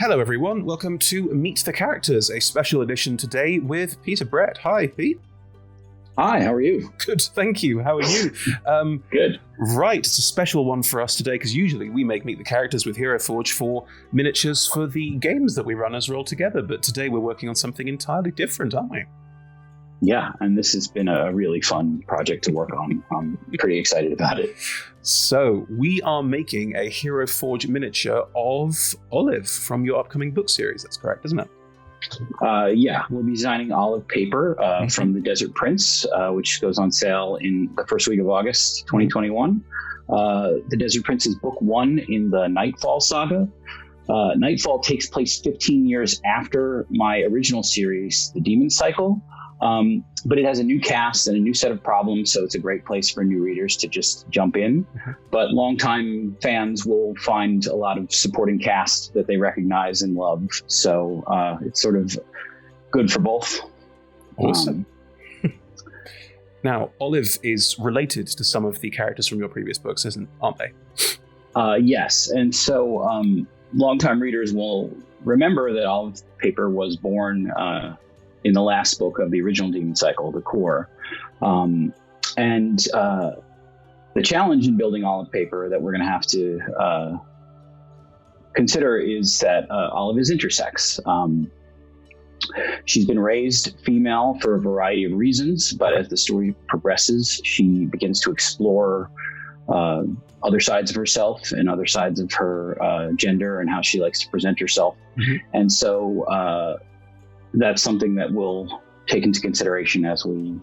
Hello everyone, welcome to Meet the Characters, a special edition today with Peter Brett. Hi, Pete. Hi, how are you? Good, thank you. How are you? Good. Right, it's a special one for us today because usually we make Meet the Characters with Hero Forge for miniatures for the games that we run as Roll Together, but today we're working on something entirely different, aren't we? Yeah, and this has been a really fun project to work on. I'm pretty excited about it. So, we are making a Hero Forge miniature of Olive from your upcoming book series. That's correct, isn't it? Yeah, we'll be designing Olive Paper from the Desert Prince, which goes on sale in the first week of August 2021. The Desert Prince is book one in the Nightfall saga. Nightfall takes place 15 years after my original series, The Demon Cycle. But it has a new cast and a new set of problems, so it's a great place for new readers to just jump in. But longtime fans will find a lot of supporting cast that they recognize and love, so it's sort of good for both. Awesome. Now, Olive is related to some of the characters from your previous books, aren't they? Yes, and so longtime readers will remember that Olive Paper was born in the last book of the original Demon Cycle, The Core. And the challenge in building Olive Paper that we're going to have to consider is that Olive is intersex. She's been raised female for a variety of reasons, but as the story progresses, she begins to explore other sides of herself and other sides of her gender and how she likes to present herself. And so that's something that we'll take into consideration as we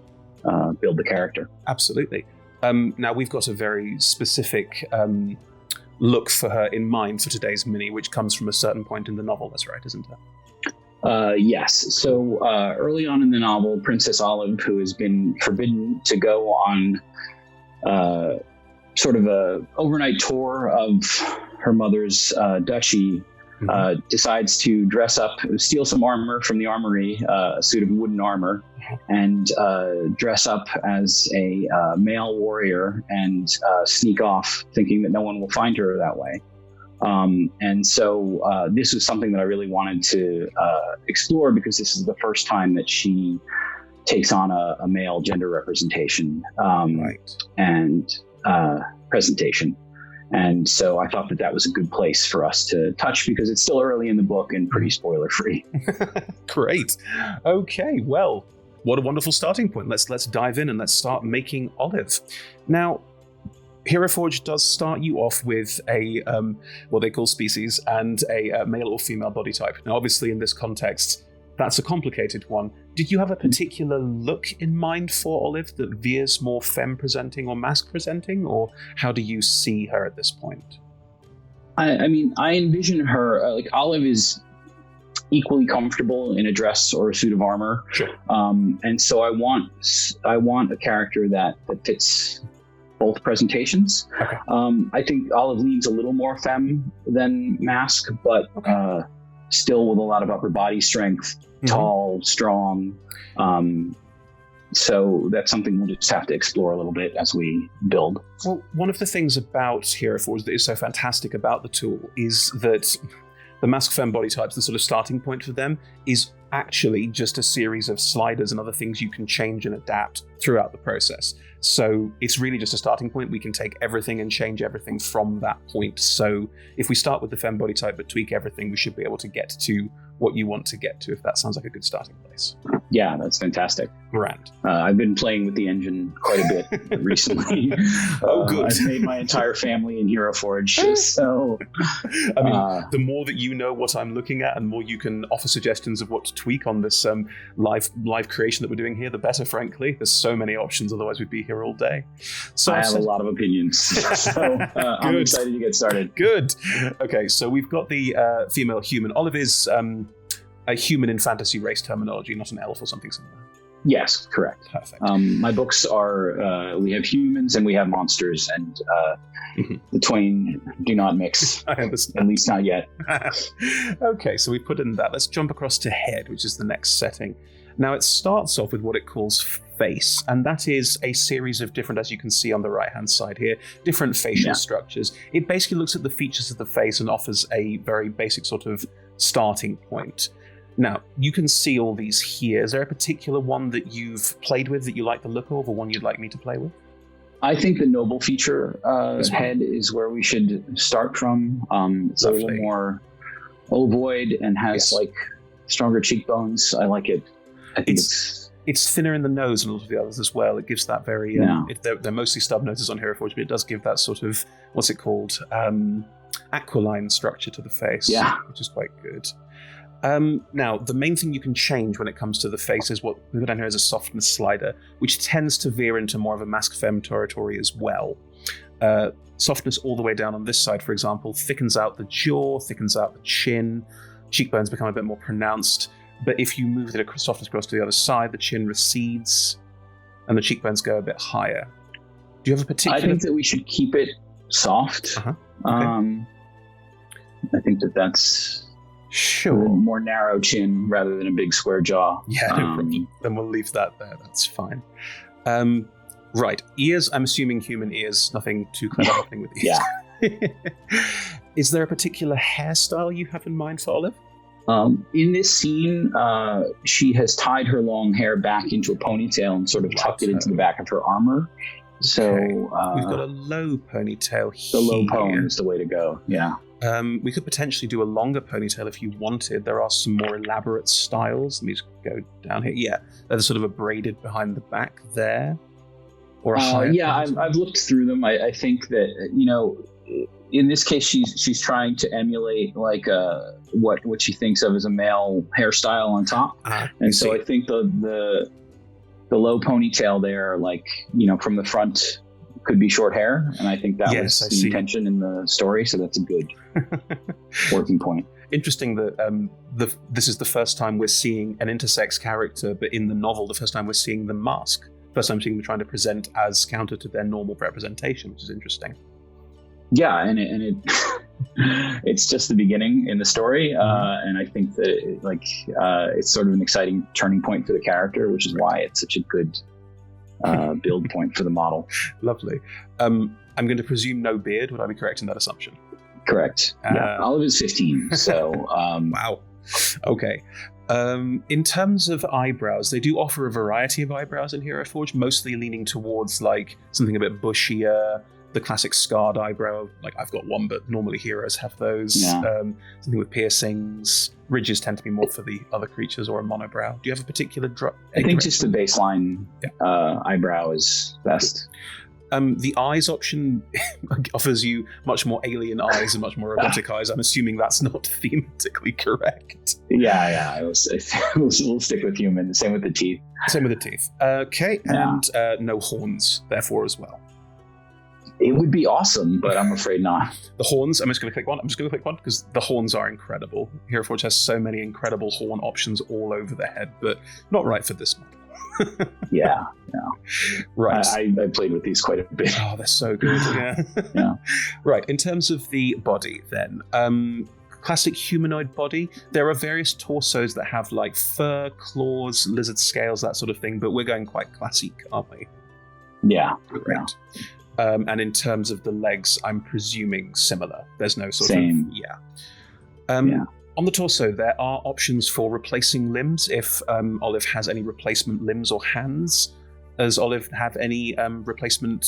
build the character. Absolutely. Now, we've got a very specific look for her in mind for today's mini, which comes from a certain point in the novel. That's right, isn't it? Yes. So early on in the novel, Princess Olive, who has been forbidden to go on sort of a overnight tour of her mother's duchy, decides to dress up, steal some armor from the armory, a suit of wooden armor, and dress up as a male warrior and sneak off, thinking that no one will find her that way. And so this was something that I really wanted to explore because this is the first time that she takes on a male gender representation and presentation. And so I thought that that was a good place for us to touch because it's still early in the book and pretty spoiler free. Great. Okay, well, what a wonderful starting point. Let's dive in and let's start making Olive. Now, Hero Forge does start you off with a what they call species and a male or female body type. Now, obviously, in this context, that's a complicated one. Did you have a particular look in mind for Olive that veers more femme-presenting or masc-presenting, or how do you see her at this point? I mean, I envision her, like Olive is equally comfortable in a dress or a suit of armor. Sure. And so I want a character that fits both presentations. Okay. I think Olive leans a little more femme than masc, but still with a lot of upper body strength, tall, strong. So that's something we'll just have to explore a little bit as we build. Well, one of the things about Hero Forge that is so fantastic about the tool is that the masc femme body types, the sort of starting point for them, is actually just a series of sliders and other things you can change and adapt throughout the process. So it's really just a starting point. We can take everything and change everything from that point. So if we start with the femme body type but tweak everything, we should be able to get to what you want to get to, if that sounds like a good starting place. Yeah, that's fantastic. Grand. I've been playing with the engine quite a bit recently. Oh, good. I've made my entire family in Hero Forge. So, I mean, the more that you know what I'm looking at and more you can offer suggestions of what to tweak on this live creation that we're doing here, the better, frankly. There's so many options, otherwise we'd be here all day. So I have a lot of opinions. So I'm excited to get started. Good. Okay, so we've got the female human. Olive is a human in fantasy race terminology, not an elf or something similar. Yes, correct. Perfect. My books are, we have humans and we have monsters, and the twain do not mix. I understand. At least not yet. Okay, so we put in that. Let's jump across to head, which is the next setting. Now, it starts off with what it calls face, and that is a series of different, as you can see on the right-hand side here, different facial structures. It basically looks at the features of the face and offers a very basic sort of starting point. Now, you can see all these here. Is there a particular one that you've played with that you like the look of, or one you'd like me to play with? I think the noble feature head is where we should start from. It's a little more ovoid and has like stronger cheekbones. I like it. I think it's thinner in the nose than a lot of the others as well. It gives that very... they're mostly stub noses on Hero Forge, but it does give that sort of, what's it called? Aquiline structure to the face, which is quite good. Now, the main thing you can change when it comes to the face is what we've got down here as a softness slider, which tends to veer into more of a masc femme territory as well. Softness all the way down on this side, for example, thickens out the jaw, thickens out the chin, cheekbones become a bit more pronounced. But if you move the softness across to the other side, the chin recedes and the cheekbones go a bit higher. Do you have a particular... I think that we should keep it soft. Okay. I think that's sure a more narrow chin rather than a big square jaw. Yeah, no problem. Then we'll leave that there. That's fine. Right. Ears, I'm assuming human ears. Nothing too clever happening with ears. Yeah. Is there a particular hairstyle you have in mind for Olive? In this scene, she has tied her long hair back into a ponytail and sort of tucked it into the back of her armor. So we've got a low ponytail here. The low pony is the way to go. Yeah. We could potentially do a longer ponytail if you wanted. There are some more elaborate styles. Let me just go down here. Yeah, there's sort of a braided behind the back there. Or a higher ponytail. I've looked through them. I think that, in this case, she's trying to emulate like what she thinks of as a male hairstyle on top, and so I think the low ponytail there, like from the front, could be short hair, and I think that was the intention in the story. So that's a good working point. Interesting that this is the first time we're seeing an intersex character, but in the novel, the first time we're seeing them mask. First time seeing them trying to present as counter to their normal representation, which is interesting. Yeah, and it it's just the beginning in the story, and I think that it's sort of an exciting turning point for the character, which is why it's such a good build point for the model. Lovely. I'm going to presume no beard. Would I be correct in that assumption? Correct. Olive is 15, so wow. Okay. In terms of eyebrows, they do offer a variety of eyebrows in Hero Forge, mostly leaning towards like something a bit bushier. The classic scarred eyebrow, like I've got one, but normally heroes have those. Something with piercings. Ridges tend to be more for the other creatures, or a monobrow. Do you have a particular I think just the baseline eyebrow is best. The eyes option offers you much more alien eyes and much more robotic eyes. I'm assuming that's not thematically correct. Yeah. We'll stick with human. Same with the teeth. Okay, and no horns, therefore, as well. It would be awesome, but I'm afraid not. The horns, I'm just going to click one because the horns are incredible. Hero Forge has so many incredible horn options all over the head, but not right for this model. Yeah. Right. I played with these quite a bit. Oh, they're so good. Yeah. Right. In terms of the body, then, classic humanoid body, there are various torsos that have like fur, claws, lizard scales, that sort of thing, but we're going quite classic, aren't we? Yeah. Right. And in terms of the legs, I'm presuming similar. There's no sort Same. of... On the torso, there are options for replacing limbs if Olive has any replacement limbs or hands. Does Olive have any replacement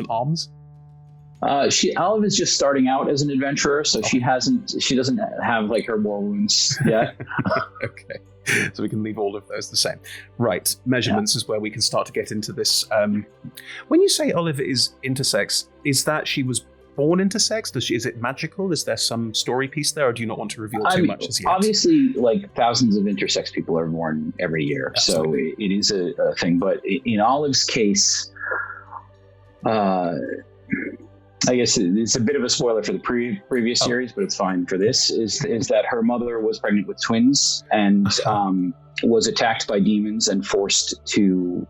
arms? Olive is just starting out as an adventurer, so she doesn't have like her war wounds yet. Okay. So we can leave all of those the same. Right. Measurements is where we can start to get into this. When you say Olive is intersex, is that she was born intersex? Is it magical? Is there some story piece there, or do you not want to reveal too much as yet? Obviously, like thousands of intersex people are born every year, Absolutely. So it is a thing. But in Olive's case, I guess it's a bit of a spoiler for the previous series, but it's fine for this, is that her mother was pregnant with twins and was attacked by demons and forced to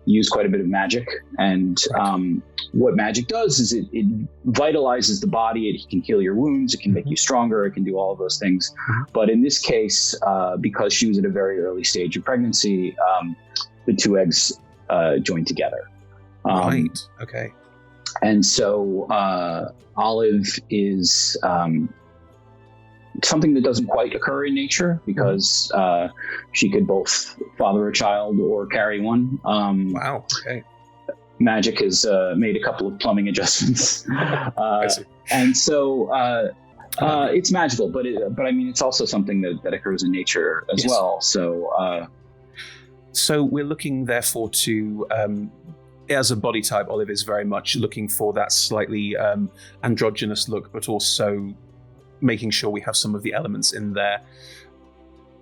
use quite a bit of magic. And what magic does is it vitalizes the body. It can heal your wounds. It can make you stronger. It can do all of those things. But in this case, because she was at a very early stage of pregnancy, the two eggs joined together. Right. Okay. And so Olive is something that doesn't quite occur in nature because she could both father a child or carry one. Wow. Okay. Magic has made a couple of plumbing adjustments, and so it's magical. But I mean, it's also something that occurs in nature as well. So we're looking, therefore, to as a body type, Olive is very much looking for that slightly androgynous look, but also making sure we have some of the elements in there.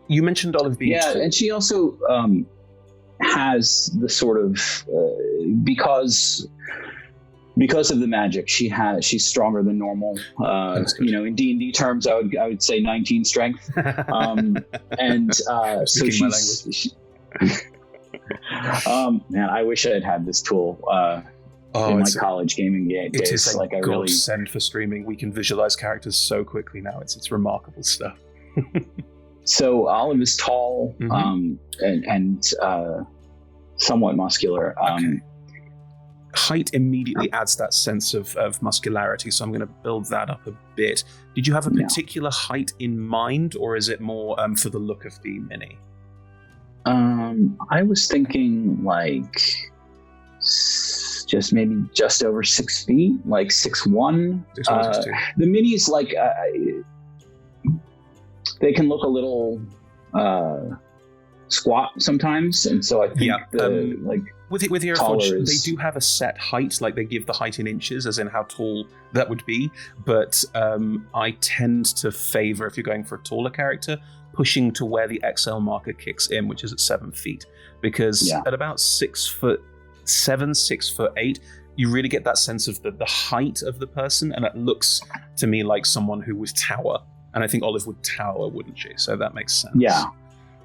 You mentioned Olive being tall. And she also has the sort of because of the magic, she's stronger than normal. In D&D terms, I would say 19 strength, and so she's. Man, I wish I had this tool in my college gaming days. It is like a godsend for streaming. We can visualize characters so quickly now. It's remarkable stuff. So Olive is tall and somewhat muscular. Okay. Height immediately adds that sense of muscularity, so I'm going to build that up a bit. Did you have a particular height in mind, or is it more for the look of the mini? I was thinking like just over 6 feet, like 6'1". The minis, like they can look a little squat sometimes, and so I think with Hierophorge, they do have a set height, like they give the height in inches, as in how tall that would be. But I tend to favor, if you're going for a taller character, pushing to where the XL marker kicks in, which is at 7 feet, because at about 6'7", 6'8", you really get that sense of the height of the person, and it looks to me like someone who would tower. And I think Olive would tower, wouldn't she? So that makes sense. Yeah.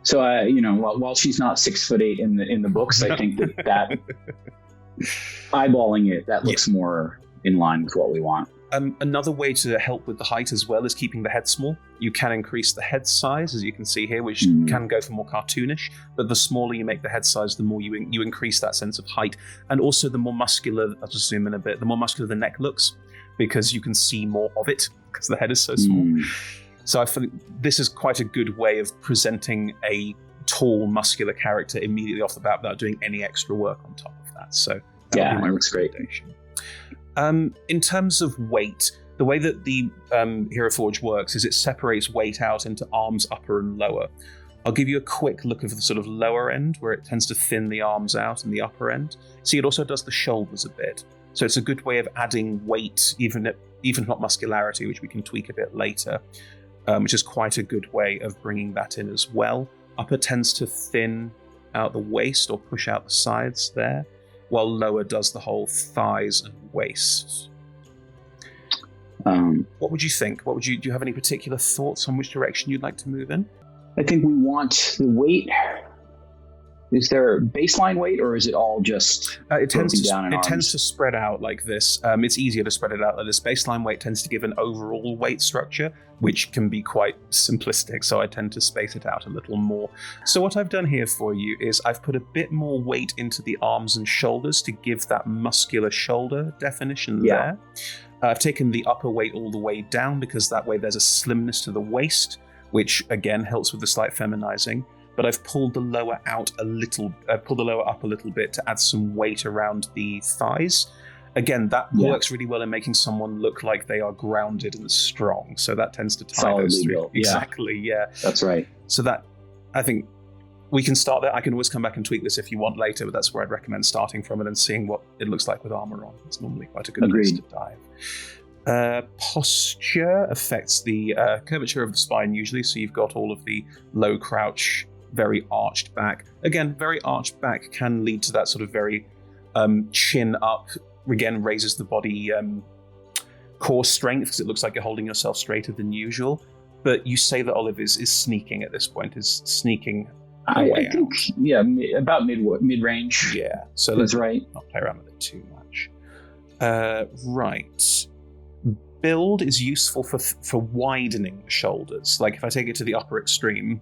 So while she's not 6'8" in the books, I think that eyeballing it, that looks more in line with what we want. Another way to help with the height as well is keeping the head small. You can increase the head size, as you can see here, which can go for more cartoonish. But the smaller you make the head size, the more you increase that sense of height. And also the more muscular, I'll just zoom in a bit, the more muscular the neck looks, because you can see more of it, because the head is so small. So I think this is quite a good way of presenting a tall, muscular character immediately off the bat without doing any extra work on top of that. So that would be my recommendation. In terms of weight, the way that the Hierophorge works is it separates weight out into arms, upper and lower. I'll give you a quick look of the sort of lower end, where it tends to thin the arms out, and the upper end. See, it also does the shoulders a bit. So it's a good way of adding weight, even if not muscularity, which we can tweak a bit later, which is quite a good way of bringing that in as well. Upper tends to thin out the waist or push out the sides there, while lower does the whole thighs and waist. What would you think? Do you have any particular thoughts on which direction you'd like to move in? I think we want the weight. Is there baseline weight, or is it all just it tends to spread out like this. It's easier to spread it out like this. Baseline weight tends to give an overall weight structure, which can be quite simplistic, so I tend to space it out a little more. So what I've done here for you is I've put a bit more weight into the arms and shoulders to give that muscular shoulder definition there. I've taken the upper weight all the way down, because that way there's a slimness to the waist, which again helps with the slight feminizing. But I've pulled the lower up a little bit to add some weight around the thighs. Again, that works really well in making someone look like they are grounded and strong. So that tends to tie those three. Built. Exactly, yeah. That's right. So that, I think, we can start there. I can always come back and tweak this if you want later, but that's where I'd recommend starting from and then seeing what it looks like with armor on. It's normally quite a good place to dive. Posture affects the curvature of the spine usually. So you've got all of the low crouch, very arched back. Again, very arched back can lead to that sort of very chin up, again, raises the body core strength, because it looks like you're holding yourself straighter than usual. But you say that Olive is sneaking at this point, is sneaking I think, about mid-range. Yeah, so let's not play around with it too much. Right. Build is useful for widening the shoulders. Like if I take it to the upper extreme,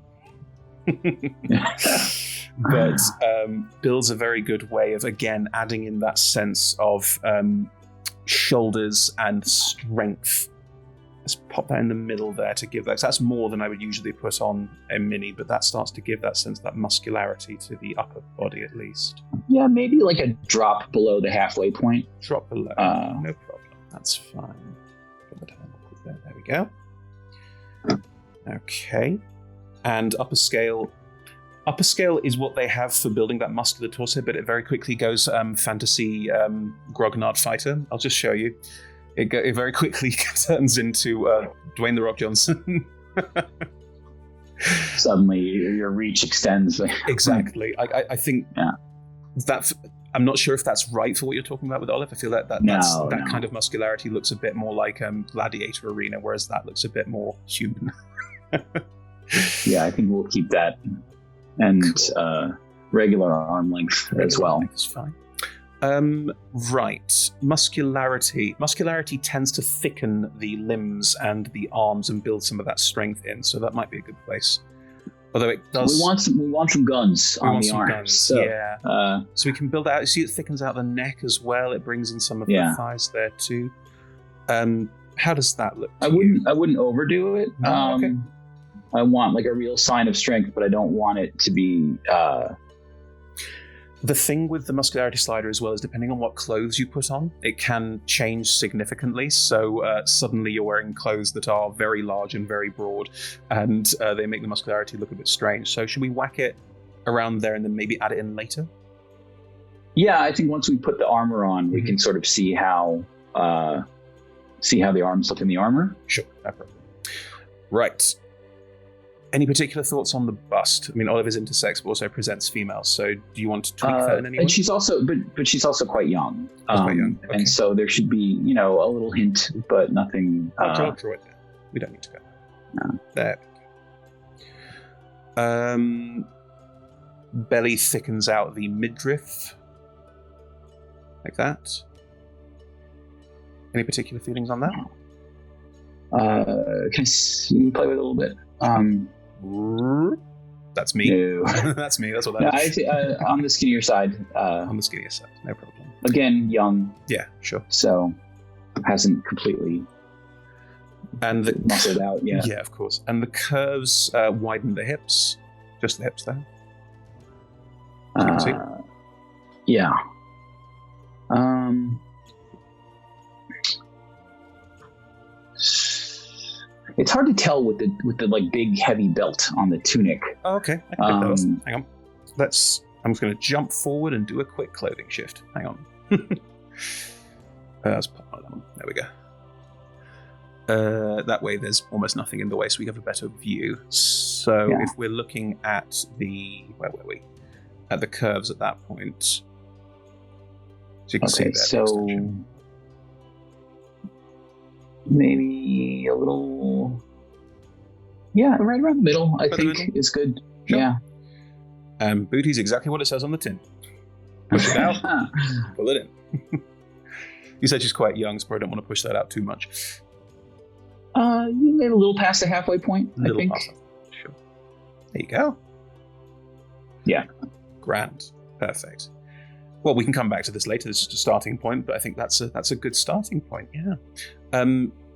but build's a very good way of, again, adding in that sense of shoulders and strength Let's pop that in the middle there to give that. 'Cause that's more than I would usually put on a mini, but that starts to give that sense, that muscularity to the upper body at least. Yeah, maybe like a drop below the halfway point. Drop below, no problem. That's fine. There we go. Okay. And upper scale. Upper scale is what they have for building that muscular torso, but it very quickly goes fantasy grognard fighter. I'll just show you. It very quickly turns into Dwayne "The Rock" Johnson. Suddenly, your reach extends. Exactly. I think that. I'm not sure if that's right for what you're talking about with Olive. I feel that kind of muscularity looks a bit more like Gladiator Arena, whereas that looks a bit more human. Yeah, I think we'll keep that, and cool. Regular arm length as well. That's fine. Right. Muscularity. Muscularity tends to thicken the limbs and the arms and build some of that strength in, so that might be a good place. Although it does... We want some guns on the arms. So, yeah. So we can build that out. You see it thickens out the neck as well. It brings in some of the thighs there too. How does that look to you? I wouldn't overdo it. Okay. I want like a real sign of strength, but I don't want it to be... The thing with the muscularity slider as well is depending on what clothes you put on, it can change significantly. So suddenly you're wearing clothes that are very large and very broad, and they make the muscularity look a bit strange. So should we whack it around there and then maybe add it in later? Yeah, I think once we put the armor on, we can sort of see how the arms look in the armor. Sure, no problem. Right. Any particular thoughts on the bust? I mean, Olive is intersex, but also presents female. So, do you want to tweak that in any way? And she's also, but she's also quite young. Quite young. Okay. And so there should be, a little hint, but nothing. I'll draw it there. We don't need to go. No. There. Belly thickens out the midriff, like that. Any particular feelings on that? Can you play with it a little bit? That's me. No. That's me. That's what that is. On the skinnier side. On the skinnier side, no problem. Again, young. Yeah, sure. So hasn't completely muscled out yet. Yeah, of course. And the curves widen the hips. Just the hips there. You can see. Yeah. It's hard to tell with the like big heavy belt on the tunic. Oh, okay. Hang on. I'm just going to jump forward and do a quick clothing shift. Hang on. Let's pop on that one. There we go. That way there's almost nothing in the way, so we have a better view. So if we're looking at where were we? At the curves at that point. So you can see there. So maybe a little, right around the middle, I think is good. Sure. Yeah. Booty's exactly what it says on the tin. Push it out, pull it in. You said she's quite young, so probably don't want to push that out too much. You made a little past the halfway point, I think. Sure. There you go. Yeah. Grand. Perfect. Well, we can come back to this later. This is just a starting point, but I think that's a good starting point. Yeah.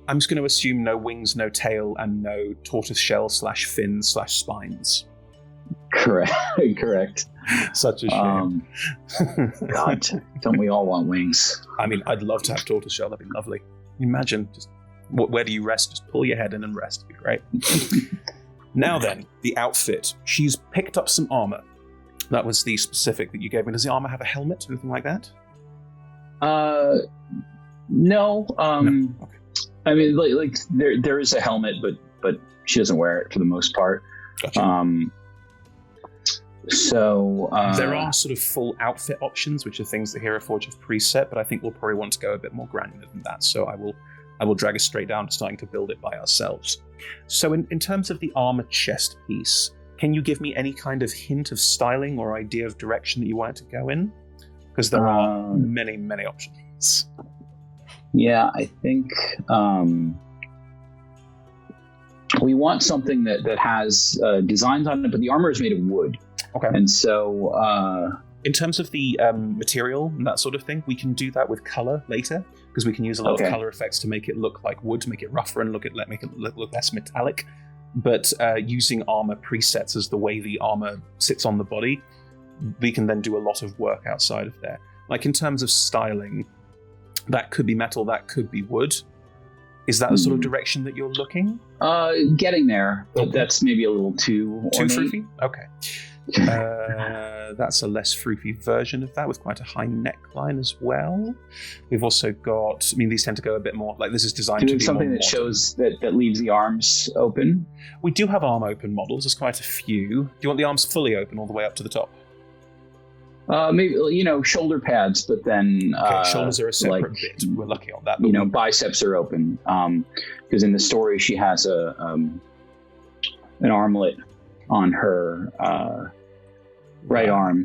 I'm just going to assume no wings, no tail, and no tortoise shell /fin /spines. Correct. Such a shame. God, don't we all want wings? I mean, I'd love to have tortoise shell. That'd be lovely. Imagine just where do you rest? Just pull your head in and rest. It'd be great. Now then, the outfit. She's picked up some armor. That was the specific that you gave me. Does the armor have a helmet or anything like that? No. No. Okay. I mean, like there is a helmet, but she doesn't wear it for the most part. Gotcha. So there are sort of full outfit options, which are things that Hero Forge have preset, but I think we'll probably want to go a bit more granular than that. So I will drag us straight down to starting to build it by ourselves. So in terms of the armor chest piece, can you give me any kind of hint of styling or idea of direction that you want it to go in? Because there are many, many options. Yeah, I think we want something that has designs on it, but the armor is made of wood. Okay. And so... in terms of the material and that sort of thing, we can do that with color later. because we can use a lot of color effects to make it look like wood, to make it rougher and make it look less metallic. But using armor presets as the way the armor sits on the body, we can then do a lot of work outside of there. Like in terms of styling, that could be metal, that could be wood. Is that the sort of direction that you're looking? Getting there, but that's maybe a little too froofy? Okay. That's a less froofy version of that with quite a high neckline as well. We've also got, these tend to go a bit more, like this is designed to be something that shows that leaves the arms open. We do have arm open models, there's quite a few. Do you want the arms fully open all the way up to the top? Maybe, shoulder pads, but then... shoulders are a separate bit. We're lucky on that. Biceps are open. Because in the story, she has an armlet on her right arm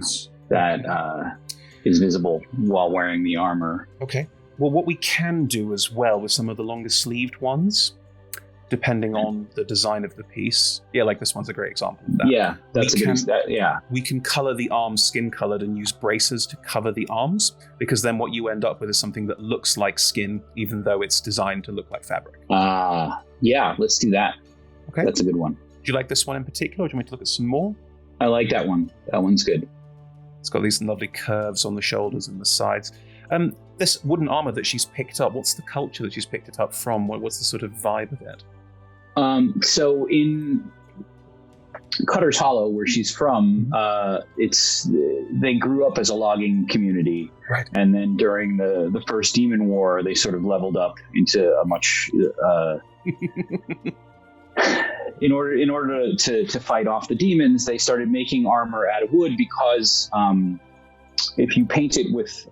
that is visible while wearing the armor. Okay. Well, what we can do as well with some of the longer sleeved ones, depending on the design of the piece. Yeah, like this one's a great example of that. Yeah, that's we can color the arms skin colored and use braces to cover the arms, because then what you end up with is something that looks like skin, even though it's designed to look like fabric. Yeah, let's do that. Okay. That's a good one. Do you like this one in particular, or do you want me to look at some more? I like that one. That one's good. It's got these lovely curves on the shoulders and the sides. This wooden armor that she's picked up, what's the culture that she's picked it up from? What's the sort of vibe of it? So in Cutter's Hollow, where she's from, they grew up as a logging community, right? And then during the first Demon War, they sort of leveled up into a much in order to fight off the demons. They started making armor out of wood because if you paint it with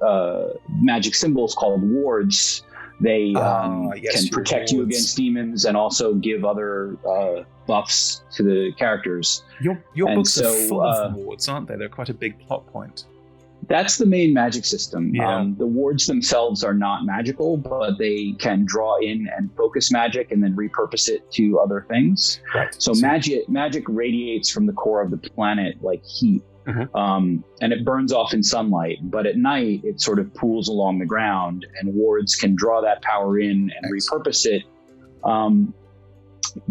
magic symbols called wards, they can protect you against demons and also give other buffs to the characters. Your books are full of wards, aren't they? They're quite a big plot point. That's the main magic system. Yeah. The wards themselves are not magical, but they can draw in and focus magic and then repurpose it to other things. Right. So magic radiates from the core of the planet like heat. And it burns off in sunlight, but at night it sort of pools along the ground, and wards can draw that power in and repurpose it.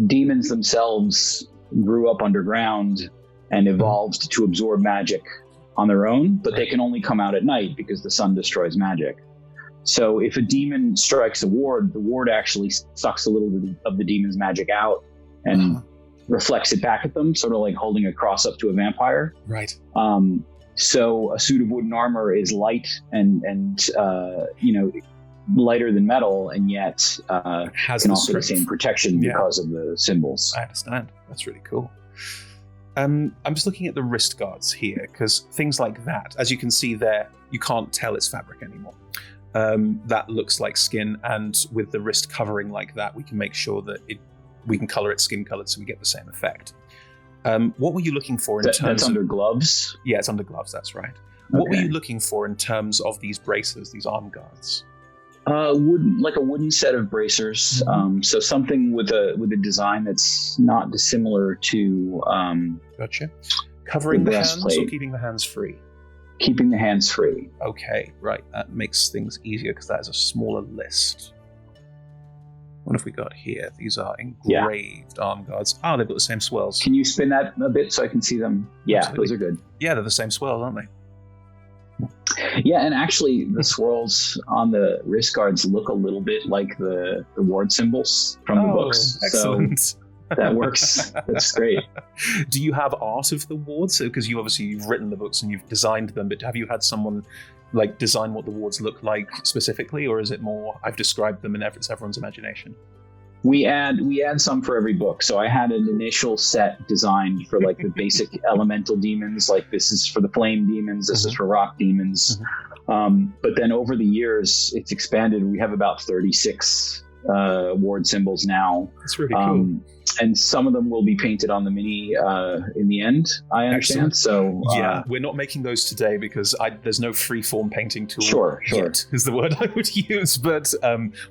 Demons themselves grew up underground and evolved to absorb magic on their own, but they can only come out at night because the sun destroys magic. So if a demon strikes the ward actually sucks a little bit of the demon's magic out and reflects it back at them, sort of like holding a cross up to a vampire. Right. So a suit of wooden armor is light and lighter than metal, and yet can offer the same protection because of the symbols. I understand. That's really cool. I'm just looking at the wrist guards here, because things like that, as you can see there, you can't tell it's fabric anymore. That looks like skin, and with the wrist covering like that, we can make sure that we can color it skin colored so we get the same effect. What were you looking for in terms of... That's under gloves? Yeah, it's under gloves, that's right. What were you looking for in terms of these braces, these arm guards? Like a wooden set of bracers. So something with a design that's not dissimilar to... Gotcha. Covering the hands or keeping the hands free? Keeping the hands free. Okay, right. That makes things easier because that is a smaller list. What have we got here? These are engraved arm guards. They've got the same swirls. Can you spin that a bit so I can see them? Yeah, absolutely. Those are good. Yeah, they're the same swirls, aren't they? Yeah, and actually the swirls on the wrist guards look a little bit like the ward symbols from the books. Excellent. So that works. That's great. Do you have art of the wards? Because you've written the books and you've designed them, but have you had someone design what the wards look like specifically, or is it more I've described them and it's everyone's imagination? We add some for every book. So I had an initial set designed for the basic elemental demons, like this is for the flame demons, this is for rock demons. But then over the years, it's expanded. We have about 36 ward symbols now. That's really cool. And some of them will be painted on the mini in the end, I understand. Excellent. So we're not making those today because there's no free-form painting tool. Sure. Yet, is the word I would use. But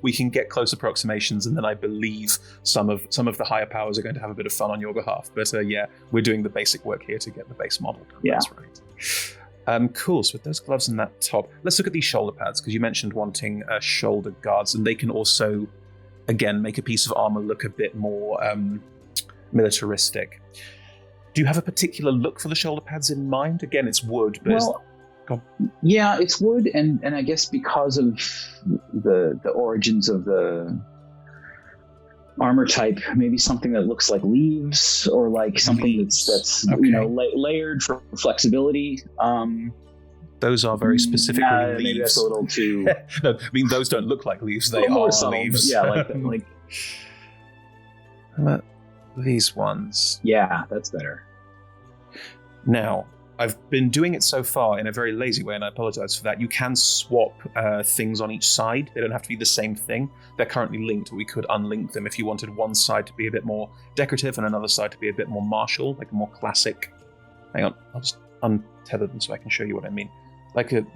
we can get close approximations, and then I believe some of the higher powers are going to have a bit of fun on your behalf. But we're doing the basic work here to get the base model done. Yeah. That's Cool. So with those gloves and that top, let's look at these shoulder pads, because you mentioned wanting shoulder guards, and they can also, again, make a piece of armor look a bit more militaristic. Do you have a particular look for the shoulder pads in mind? Again, it's wood, but yeah, it's wood, and I guess because of the origins of the armor type, maybe something that looks like leaves, or like something that's okay, layered for flexibility. Those are very specifically leaves. Maybe that's a little too. No, I mean, those don't look like leaves; they are leaves. Yeah, like. How about these ones? Yeah, that's better. Now, I've been doing it so far in a very lazy way, and I apologize for that. You can swap things on each side. They don't have to be the same thing. They're currently linked, but we could unlink them if you wanted one side to be a bit more decorative and another side to be a bit more martial, like a more classic. Hang on, I'll just untether them so I can show you what I mean.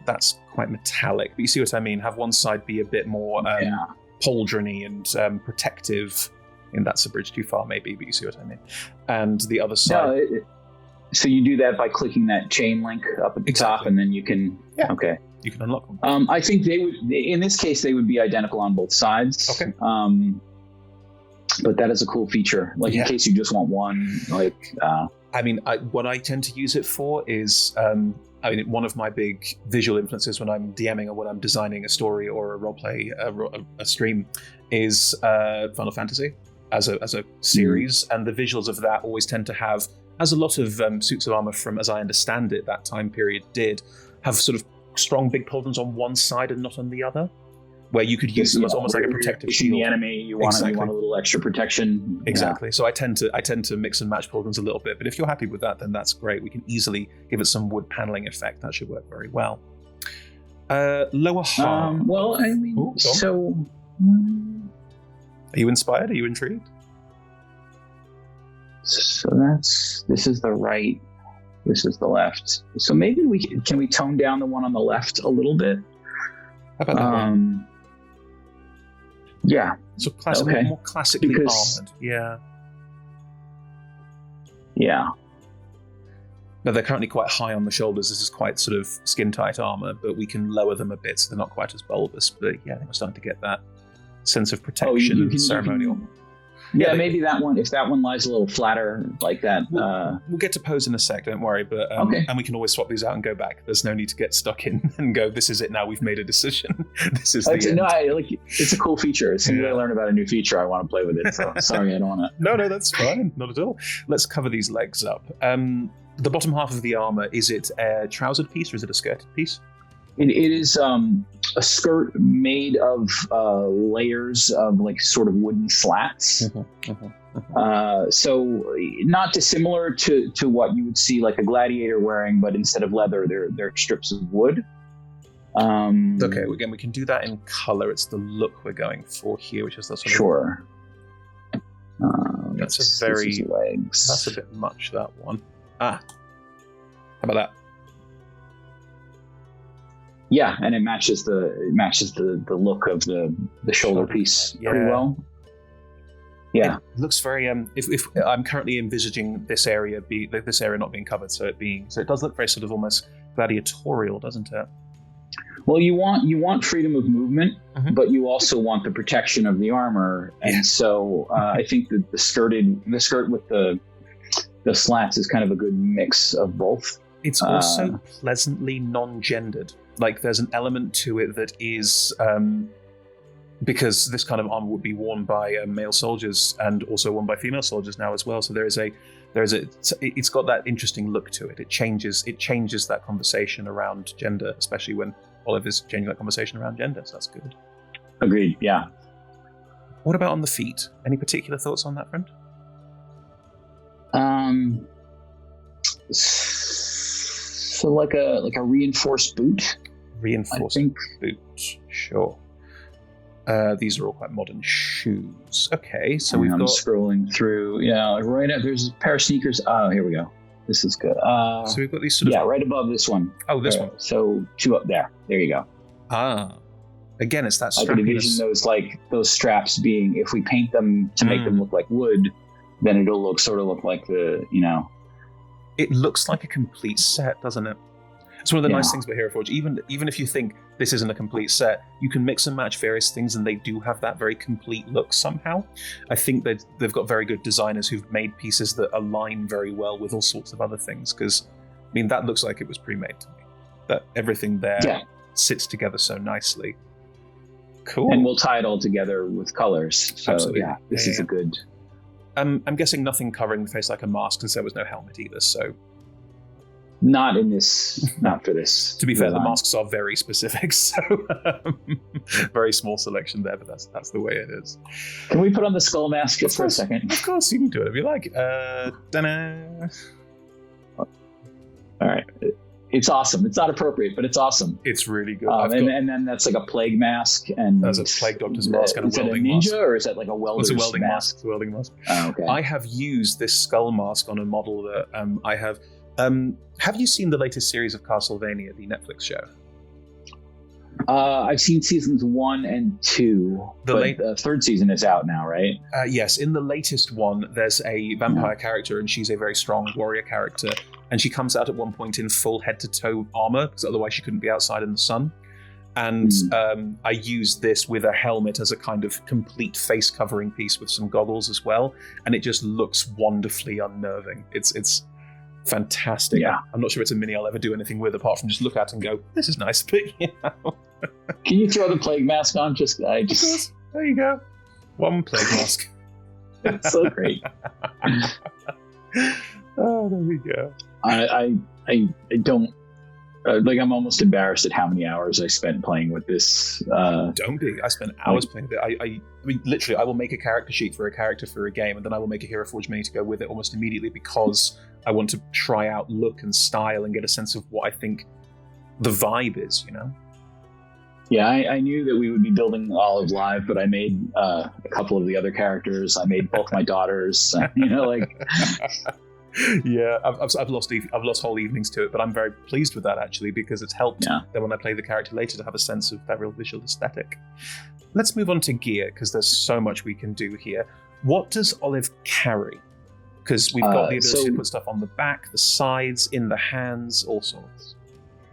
That's quite metallic, but you see what I mean? Have one side be a bit more pauldrony and protective. And that's a bridge too far, maybe, but you see what I mean. And the other side... So you do that by clicking that chain link up at the top, and then you can... Yeah. Okay. You can unlock them. I think they would... In this case, they would be identical on both sides. Okay. But that is a cool feature. In case you just want one, what I tend to use it for is... one of my big visual influences when I'm DMing or when I'm designing a story or a roleplay, a stream, is Final Fantasy as a series, and the visuals of that always tend to have, as a lot of suits of armor from, as I understand it, that time period did, have sort of strong big pauldrons on one side and not on the other, where you could use them as almost like a protective shield. The enemy, you want a little extra protection. Exactly. Yeah. So I tend to mix and match pauldrons a little bit, but if you're happy with that, then that's great. We can easily give it some wood paneling effect. That should work very well. Lower half. Are you inspired? Are you intrigued? So this is the right, this is the left. So maybe can we tone down the one on the left a little bit? How about that one? Yeah. So more classically armored. Yeah. Yeah. No, they're currently quite high on the shoulders. This is quite sort of skin-tight armor, but we can lower them a bit so they're not quite as bulbous. But yeah, I think we're starting to get that sense of protection and ceremonial. Maybe that one, if that one lies a little flatter like that. We'll get to pose in a sec, don't worry. But okay. And we can always swap these out and go back. There's no need to get stuck in and go, this is it now, we've made a decision. This is the end. No, it's a cool feature. As soon as I learn about a new feature, I want to play with it. So sorry, I don't want to. No, that's fine. Not at all. Let's cover these legs up. The bottom half of the armor, is it a trousered piece or is it a skirted piece? It is a skirt made of layers of sort of wooden slats. So not dissimilar to what you would see like a gladiator wearing, but instead of leather, they're strips of wood. Okay, again, we can do that in color. It's the look we're going for here, which is the sort of... That's a very... legs. That's a bit much, that one. How about that? Yeah, and it matches the look of the shoulder piece pretty well. Yeah, it looks very. If I'm currently envisaging this area not being covered, so it does look very sort of almost gladiatorial, doesn't it? Well, you want freedom of movement, but you also want the protection of the armor, and so I think that the skirt with the slats is kind of a good mix of both. It's also pleasantly non-gendered. Like there's an element to it that is because this kind of armor would be worn by male soldiers and also worn by female soldiers now as well. So it's got that interesting look to it. It changes that conversation around gender, especially when Olive is changing that conversation around gender. So that's good. Agreed. Yeah. What about on the feet? Any particular thoughts on that front? So like a reinforced boot. Reinforced boot, sure. These are all quite modern shoes. Okay, so I'm scrolling through. Yeah, right up. There's a pair of sneakers. Oh, here we go. This is good. So we've got these sort of... right above this one. Oh, this one. So two up there. There you go. Again, it's that strappiness. I could envision those straps being, if we paint them to make them look like wood, then it'll look like the, It looks like a complete set, doesn't it? It's one of the nice things about Hero Forge. Even if you think this isn't a complete set, you can mix and match various things, and they do have that very complete look somehow. I think that they've got very good designers who've made pieces that align very well with all sorts of other things. Because, I mean, that looks like it was pre-made to me. That everything there sits together so nicely. Cool. And we'll tie it all together with colors. So, Absolutely. This is a good... I'm guessing nothing covering the face like a mask, since there was no helmet either, so... Not for this. To be fair, the masks are very specific, so very small selection there, but that's the way it is. Can we put on the skull mask just for a second? Of course, you can do it if you like. All right. It's awesome. It's not appropriate, but it's awesome. It's really good. And then that's like a plague mask. And there's a plague doctor's mask and a welding mask. Is that a ninja mask. Or is that like a welder's mask? It's a welding mask. mask. It's a welding mask. Oh, okay. I have used this skull mask on a model that I have... have you seen the latest series of Castlevania, the Netflix show? I've seen seasons 1 and 2. The third season is out now, right? Yes. In the latest one, there's a vampire character, and she's a very strong warrior character. And she comes out at one point in full head-to-toe armor, because otherwise she couldn't be outside in the sun. And I used this with a helmet as a kind of complete face covering piece with some goggles as well. And it just looks wonderfully unnerving. It's fantastic. Yeah. I'm not sure it's a mini I'll ever do anything with, apart from just look at and go, this is nice. But, Can you throw the plague mask on? There you go. One plague mask. It's so great. Oh, there we go. I don't I'm almost embarrassed at how many hours I spent playing with this. Don't be. I spent hours playing with it. I mean, literally, I will make a character sheet for a character for a game, and then I will make a Hero Forge mini to go with it almost immediately, because I want to try out look and style and get a sense of what I think the vibe is, Yeah, I knew that we would be building Olive live, but I made a couple of the other characters. I made both my daughters. Yeah, I've lost whole evenings to it, but I'm very pleased with that actually, because it's helped then when I play the character later to have a sense of that real visual aesthetic. Let's move on to gear, because there's so much we can do here. What does Olive carry? Because we've got the ability to put stuff on the back, the sides, in the hands, all sorts.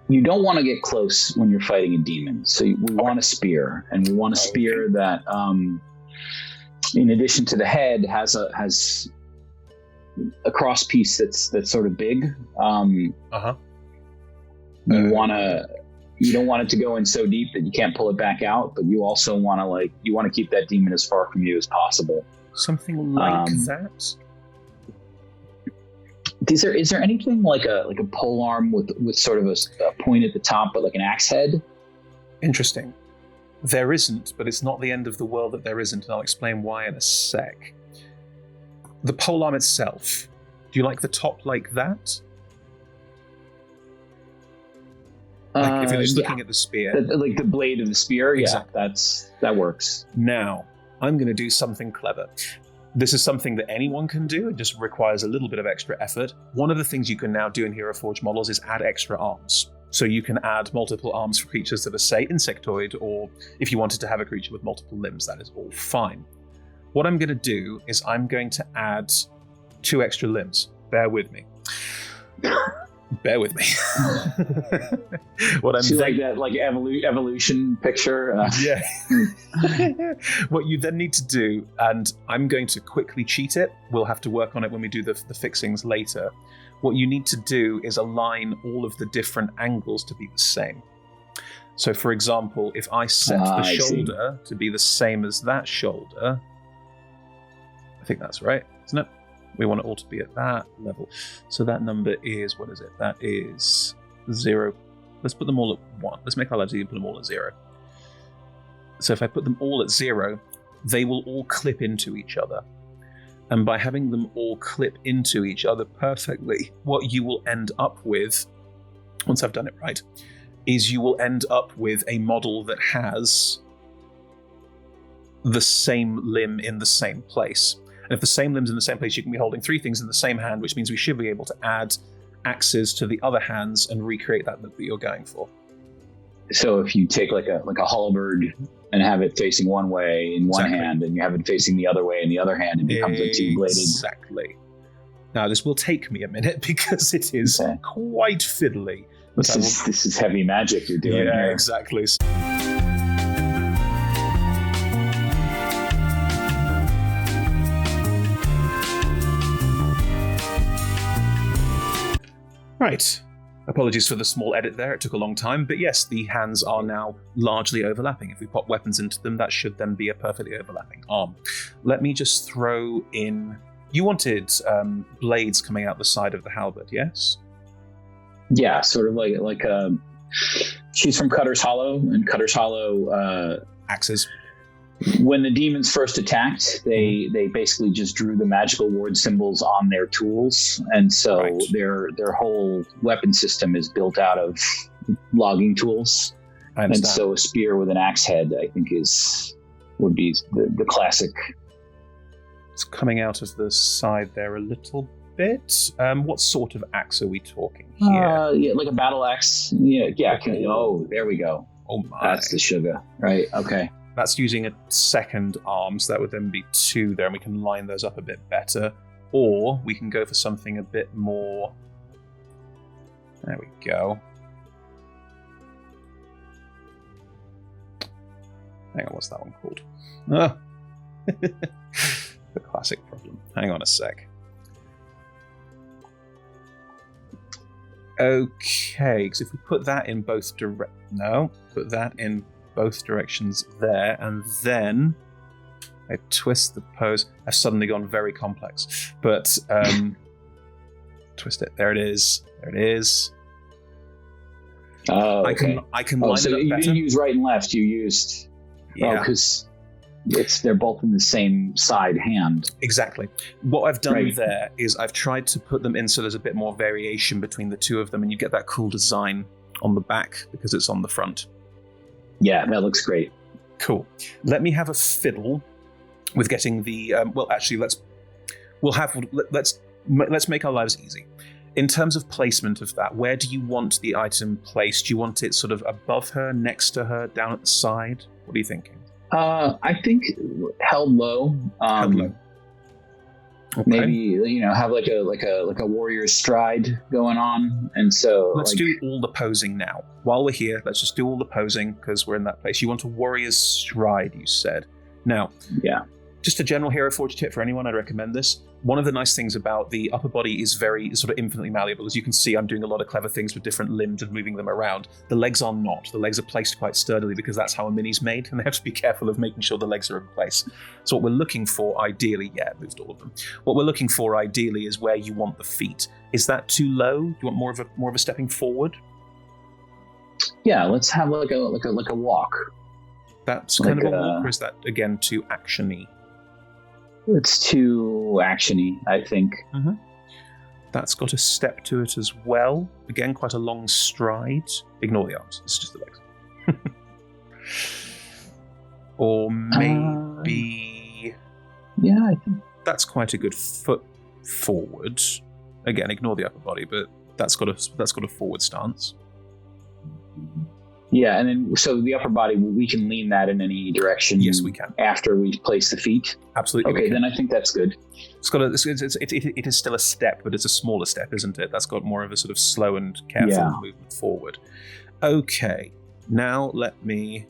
You don't want to get close when you're fighting a demon, so we want a spear, and we want a spear that, in addition to the head, has a cross piece that's sort of big. You don't want it to go in so deep that you can't pull it back out, but you also want to keep that demon as far from you as possible. Something like that. Is there anything like a pole arm with sort of a point at the top, but like an axe head? Interesting. There isn't, but it's not the end of the world that there isn't, and I'll explain why in a sec. The polearm itself, do you like the top like that? Like if you're just looking at the spear. Like the blade of the spear? Exactly. Yeah, that works. Now, I'm going to do something clever. This is something that anyone can do. It just requires a little bit of extra effort. One of the things you can now do in Hero Forge models is add extra arms. So you can add multiple arms for creatures that are, say, insectoid, or if you wanted to have a creature with multiple limbs, that is all fine. What I'm going to do is I'm going to add 2 extra limbs. Bear with me. Bear with me. What I'm like that, like evolution picture. Yeah. What you then need to do, and I'm going to quickly cheat it. We'll have to work on it when we do the fixings later. What you need to do is align all of the different angles to be the same. So, for example, if I set the shoulder to be the same as that shoulder, I think that's right, isn't it? We want it all to be at that level. So that number is, what is it? That is 0. Let's put them all at 1. Let's make our lives easy and put them all at 0. So if I put them all at 0, they will all clip into each other. And by having them all clip into each other perfectly, what you will end up with, once I've done it right, is you will end up with a model that has the same limb in the same place. And if the same limb's in the same place, you can be holding 3 things in the same hand, which means we should be able to add axes to the other hands and recreate that look that you're going for. So if you take like a halberd and have it facing one way in one hand, and you have it facing the other way in the other hand, it becomes a 2-bladed. Exactly. Now, this will take me a minute because it is quite fiddly. This is heavy magic you're doing here. Yeah, exactly. Right. Apologies for the small edit there. It took a long time. But yes, the hands are now largely overlapping. If we pop weapons into them, that should then be a perfectly overlapping arm. Let me just throw in... You wanted blades coming out the side of the halberd, yes? Yeah, sort of like she's from Cutter's Hollow, and Cutter's Hollow... axes. When the demons first attacked, they basically just drew the magical ward symbols on their tools, and so their whole weapon system is built out of logging tools. And so a spear with an axe head, I think, would be the classic. It's coming out of the side there a little bit. What sort of axe are we talking here? Yeah, like a battle axe. Yeah. Oh, there we go. Oh my! That's the sugar, right? Okay. That's using a second arm, so that would then be 2 there, and we can line those up a bit better. Or we can go for something a bit more... There we go. Hang on, what's that one called? Ah. The classic problem. Hang on a sec. Okay, because if we put that in both put that in both directions there, and then I twist the pose. I've suddenly gone very complex, but twist it. There it is. There it is. Oh, okay. I can line so it up you better. didn't use right and left. You used because they're both in the same side hand. Exactly. What I've done there is I've tried to put them in so there's a bit more variation between the two of them, and you get that cool design on the back because it's on the front. Yeah, that looks great. Cool. Let me have a fiddle with getting the. Let's make our lives easy. In terms of placement of that, where do you want the item placed? Do you want it sort of above her, next to her, down at the side? What are you thinking? I think held low. Held low. Okay. Maybe have like a warrior's stride going on, and so let's do all the posing now. While we're here, let's just do all the posing because we're in that place. You want a warrior's stride, you said. Now, just a general Hero Forge tip for anyone. I'd recommend this. One of the nice things about the upper body is very sort of infinitely malleable. As you can see, I'm doing a lot of clever things with different limbs and moving them around. The legs are not. The legs are placed quite sturdily because that's how a mini's made, and they have to be careful of making sure the legs are in place. So what we're looking for ideally, moved all of them. What we're looking for ideally is where you want the feet. Is that too low? Do you want more of a stepping forward? Yeah, let's have like a walk. That's kind of a walk, or is that again too actiony? It's too actiony, I think. Mm-hmm. That's got a step to it as well. Again, quite a long stride. Ignore the arms. It's just the legs. Or maybe... I think... That's quite a good foot forward. Again, ignore the upper body, but that's got a forward stance. Yeah, and then so the upper body, we can lean that in any direction. Yes, we can. After we place the feet. Absolutely. Okay, then I think that's good. It is still a step, but it's a smaller step, isn't it? That's got more of a sort of slow and careful movement forward. Okay, now let me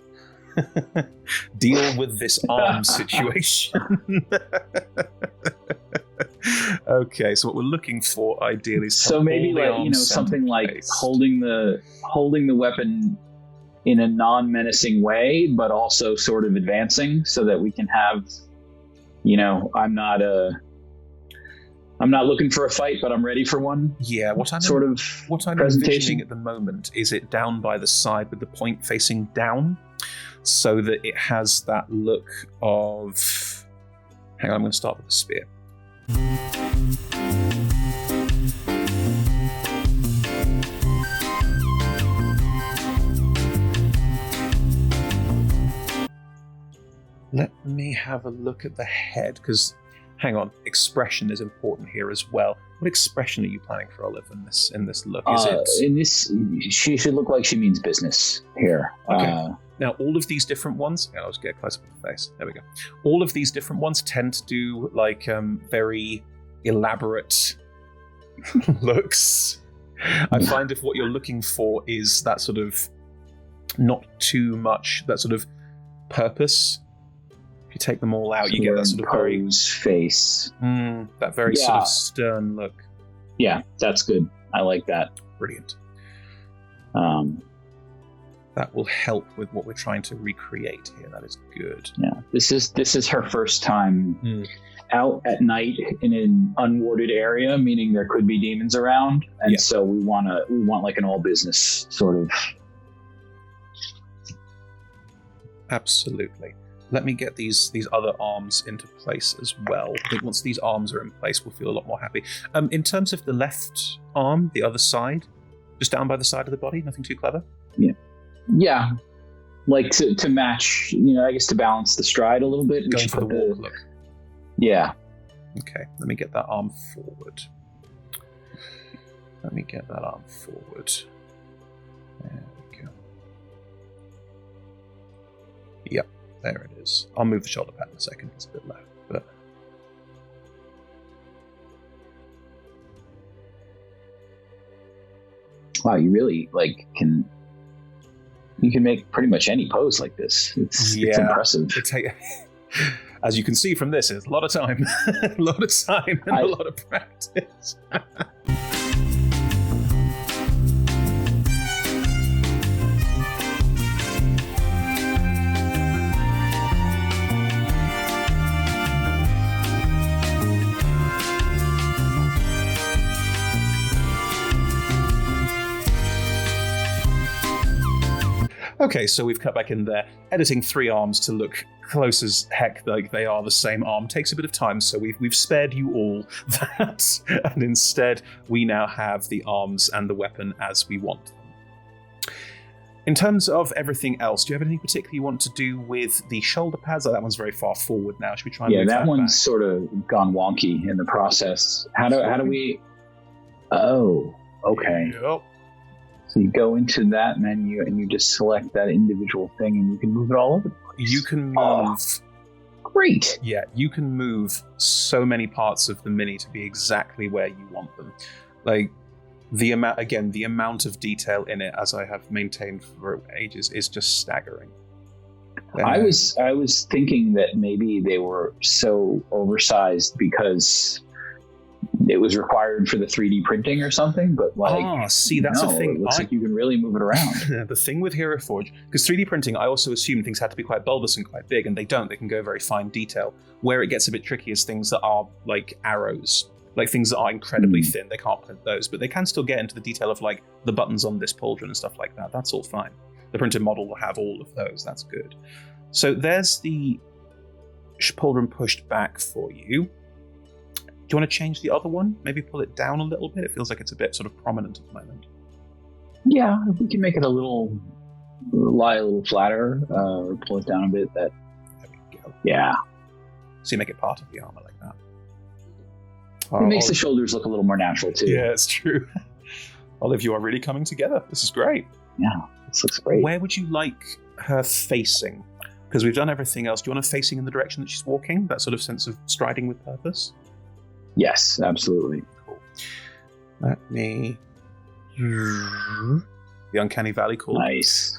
deal with this arm situation. Okay, so what we're looking for ideally is maybe something like holding the weapon in a non-menacing way, but also sort of advancing, so that we can have, I'm not looking for a fight, but I'm ready for one. Yeah, what I'm envisioning at the moment is it down by the side with the point facing down, so that it has that look of. Hang on, I'm going to start with the spear. Let me have a look at the head, because, hang on, expression is important here as well. What expression are you planning for Olive in this look? In this, she should look like she means business here. Okay. Now, all of these different ones, I'll just get close up to the face. There we go. All of these different ones tend to do like very elaborate looks. I find if what you're looking for is that sort of not too much, that sort of purpose, if you take them all out, you get that sort of very face. That very sort of stern look. Yeah, that's good. I like that. Brilliant. That will help with what we're trying to recreate here. That is good. Yeah, this is her first time out at night in an unwarded area, meaning there could be demons around, and so we want like an all business sort of. Absolutely. Let me get these other arms into place as well. I think once these arms are in place, we'll feel a lot more happy. In terms of the left arm, the other side, just down by the side of the body, nothing too clever? Yeah. Like to match, I guess to balance the stride a little bit. Going for the walk look. Yeah. Okay, let me get that arm forward. There we go. Yep, there it is. I'll move the shoulder pad in a second. It's a bit low, but... Wow, you really, you can make pretty much any pose like this. It's impressive. As you can see from this, it's a lot of time. A lot of time and a lot of practice. Okay, so we've cut back in there. Editing 3 arms to look close as heck like they are the same arm takes a bit of time, so we've spared you all that, and instead we now have the arms and the weapon as we want them. In terms of everything else, do you have anything particular you want to do with the shoulder pads? Oh, that one's very far forward now. Should we try and move that one's back? Sort of gone wonky in the process. How do we... Oh, okay. Yep. So you go into that menu and you just select that individual thing and you can move it all over the place. You can move... Great! Yeah, you can move so many parts of the Mini to be exactly where you want them. Like, the amount of detail in it, as I have maintained for ages, is just staggering. I was thinking that maybe they were so oversized because it was required for the 3D printing or something, but that's the thing. It looks like you can really move it around. The thing with Hero Forge, because 3D printing, I also assumed things had to be quite bulbous and quite big, and they don't. They can go very fine detail. Where it gets a bit tricky is things that are like arrows, like things that are incredibly thin. They can't print those, but they can still get into the detail of like the buttons on this pauldron and stuff like that. That's all fine. The printed model will have all of those. That's good. So there's the pauldron pushed back for you. Do you want to change the other one? Maybe pull it down a little bit? It feels like it's a bit sort of prominent at the moment. Yeah, if we can make it lie a little flatter, or pull it down a bit. There we go. Yeah. So you make it part of the armor like that. It makes the shoulders look a little more natural too. Yeah, it's true. Olive, you are really coming together. This is great. Yeah, this looks great. Where would you like her facing? Because we've done everything else. Do you want her facing in the direction that she's walking? That sort of sense of striding with purpose? Yes, absolutely. Cool. Let me... The Uncanny Valley call. Nice.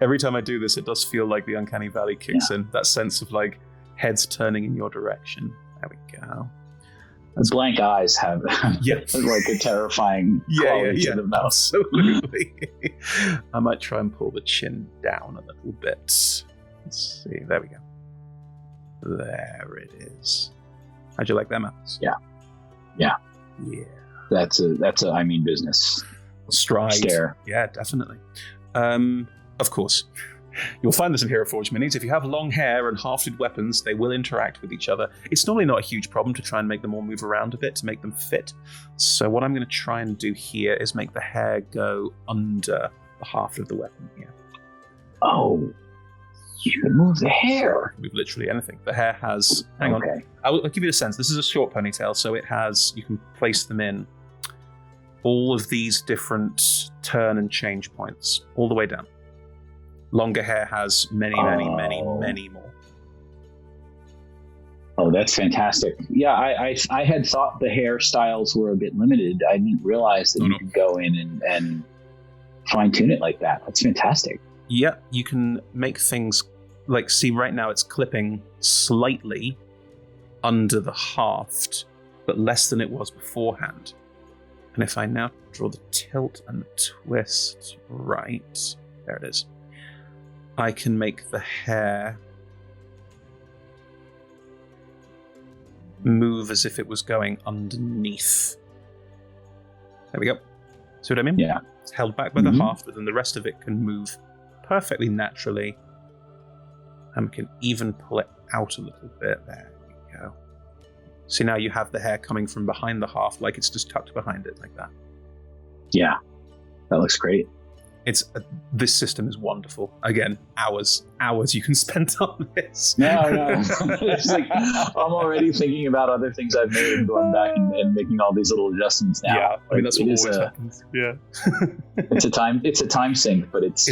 Every time I do this, it does feel like the Uncanny Valley kicks in. That sense of like heads turning in your direction. There we go. The blank eyes have like a terrifying quality to them now. Absolutely. I might try and pull the chin down a little bit. Let's see. There we go. There it is. How'd you like them apples? Yeah. That's a I mean business. Stride. Stare. Yeah, definitely. Of course. You'll find this in Hero Forge minis. If you have long hair and hafted weapons, they will interact with each other. It's normally not a huge problem to try and make them all move around a bit to make them fit. So what I'm going to try and do here is make the hair go under the haft of the weapon here. Oh, you can move the hair. Move literally anything. The hair has... Hang on. I'll give you a sense. This is a short ponytail, so it has... You can place them in all of these different turn and change points, all the way down. Longer hair has many more. Oh, that's fantastic. Yeah, I had thought the hairstyles were a bit limited. I didn't realize that you could go in and fine tune it like that. That's fantastic. Yeah, you can make things like, see, right now it's clipping slightly under the haft, but less than it was beforehand. And if I now draw the tilt and the twist right, there it is, I can make the hair move as if it was going underneath. There we go. See what I mean? Yeah. It's held back by the haft, but then the rest of it can move perfectly naturally. And we can even pull it out a little bit. There we go. So now you have the hair coming from behind the haft, like it's just tucked behind it, like that. Yeah. That looks great. This system is wonderful. Again, hours you can spend on this. No. It's like, I'm already thinking about other things I've made and going back and making all these little adjustments now. Yeah, I mean, that's what always happens. Yeah. It's a time sink, but it's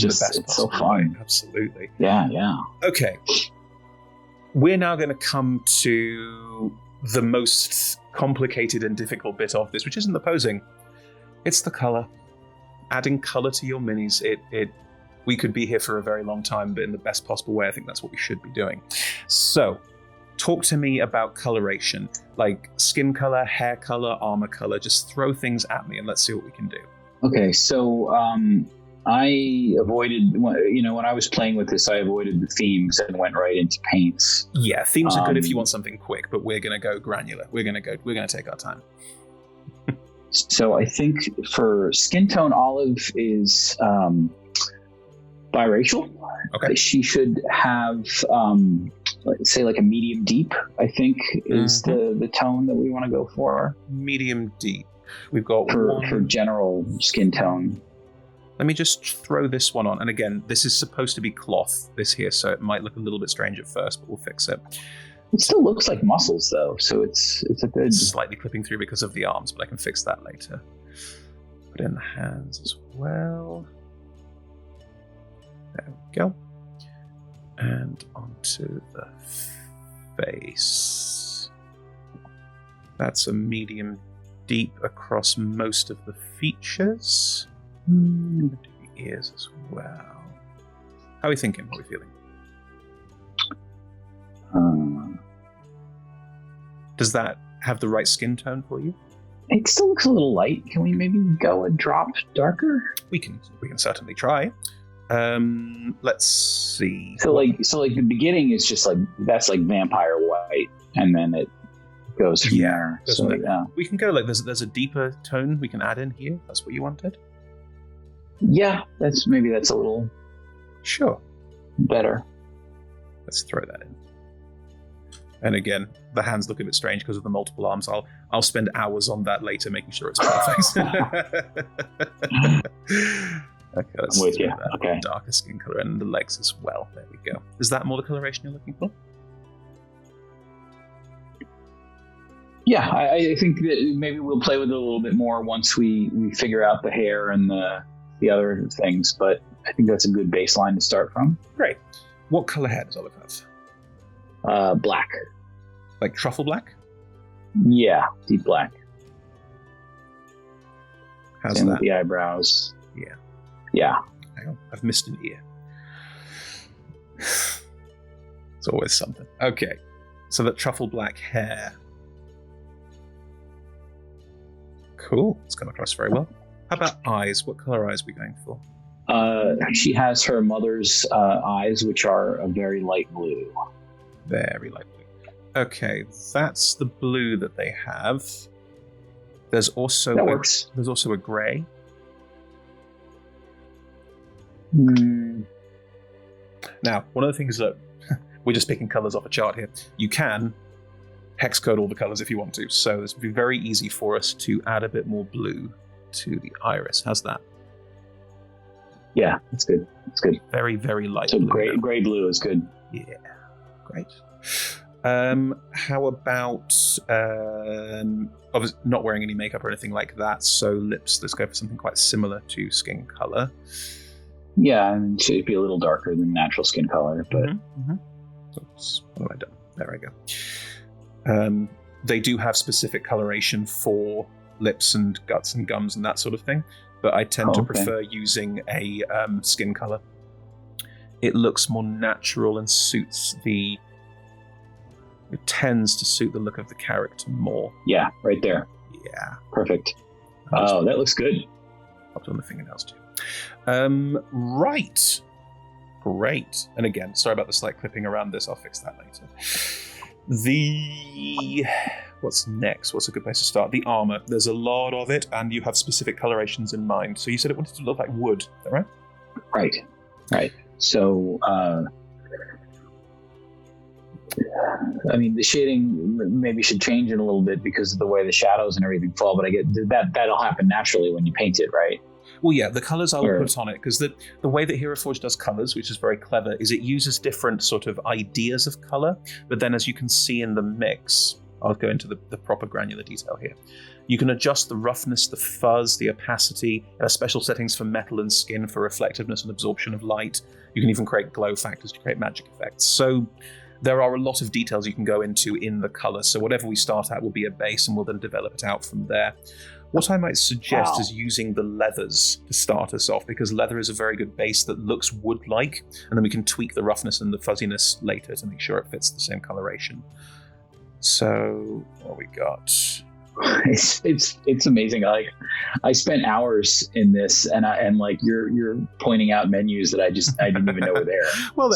so fun. Way. Absolutely. Yeah. Okay. We're now going to come to the most complicated and difficult bit of this, which isn't the posing. It's the color. Adding color to your minis. We could be here for a very long time, but in the best possible way, I think that's what we should be doing. So, talk to me about coloration, like skin color, hair color, armor color. Just throw things at me and let's see what we can do. Okay, so I avoided, when I was playing with this, I avoided the themes and went right into paints. Yeah, themes are good if you want something quick, but we're going to go granular. We're going to take our time. So I think for skin tone, Olive is biracial. Okay. She should have, say, like a medium deep, I think, is the tone that we want to go for. Medium deep. We've got for general skin tone. Let me just throw this one on. And again, this is supposed to be cloth, this here, so it might look a little bit strange at first, but we'll fix it. It still looks like muscles, though, so it's a good... It's slightly clipping through because of the arms, but I can fix that later. Put in the hands as well. There we go. And onto the face. That's a medium deep across most of the features. Do the ears as well. How are we thinking? What are we feeling? Does that have the right skin tone for you? It still looks a little light. Can we maybe go a drop darker? We can certainly try. Let's see. So like the beginning is just like, that's like vampire white, and then it goes from there. So, yeah. We can go like there's a deeper tone we can add in here. That's what you wanted. Yeah, that's a little sure better. Let's throw that in. And again, the hands look a bit strange because of the multiple arms. I'll spend hours on that later, making sure it's perfect. Okay, let's with you. That okay. Darker skin color and the legs as well. There we go. Is that more the coloration you're looking for? Yeah, I think that maybe we'll play with it a little bit more once we figure out the hair and the other things. But I think that's a good baseline to start from. Great. What color hair does Olive have? Black. Like truffle black? Yeah, deep black. How's Same that? With the eyebrows. Yeah. Hang on, I've missed an ear. It's always something. Okay, so that truffle black hair. Cool, it's come across very well. How about eyes? What color eyes are we going for? She has her mother's eyes, which are a very light blue. Very light blue. Okay, that's the blue that they have. There's also there's also a grey. Now, one of the things that we're just picking colors off a chart here. You can hex code all the colors if you want to, so this would be very easy for us to add a bit more blue to the iris. How's that? Yeah, that's good. It's good. Very, very light. So blue. Gray blue is good. Yeah, great. How about obviously not wearing any makeup or anything like that? So lips. Let's go for something quite similar to skin color. Yeah, and it'd be a little darker than natural skin color, but Oops, what have I done? There I go. They do have specific coloration for lips and guts and gums and that sort of thing, but I tend to prefer using a skin color. It looks more natural and it tends to suit the look of the character more. Yeah, right there. Yeah. Perfect. Oh, that looks good. Up on the fingernails too. Right. Great. And again, sorry about the slight clipping around this. I'll fix that later. What's next? What's a good place to start? The armor. There's a lot of it, and you have specific colorations in mind. So you said it wanted to look like wood. Is that right? Right. So, I mean, the shading maybe should change it a little bit because of the way the shadows and everything fall, but I get that'll happen naturally when you paint it, right? Well, yeah, the colors I'll put on it, because the way that Hero Forge does colors, which is very clever, is it uses different sort of ideas of color, but then as you can see in the mix, I'll go into the proper granular detail here. You can adjust the roughness, the fuzz, the opacity, special settings for metal and skin for reflectiveness and absorption of light. You can even create glow factors to create magic effects. So there are a lot of details you can go into in the color. So whatever we start at will be a base, and we'll then develop it out from there. What I might suggest is using the leathers to start us off, because leather is a very good base that looks wood-like, and then we can tweak the roughness and the fuzziness later to make sure it fits the same coloration. So what we got? It's amazing. I spent hours in this, and you're pointing out menus that I didn't even know were there. Well,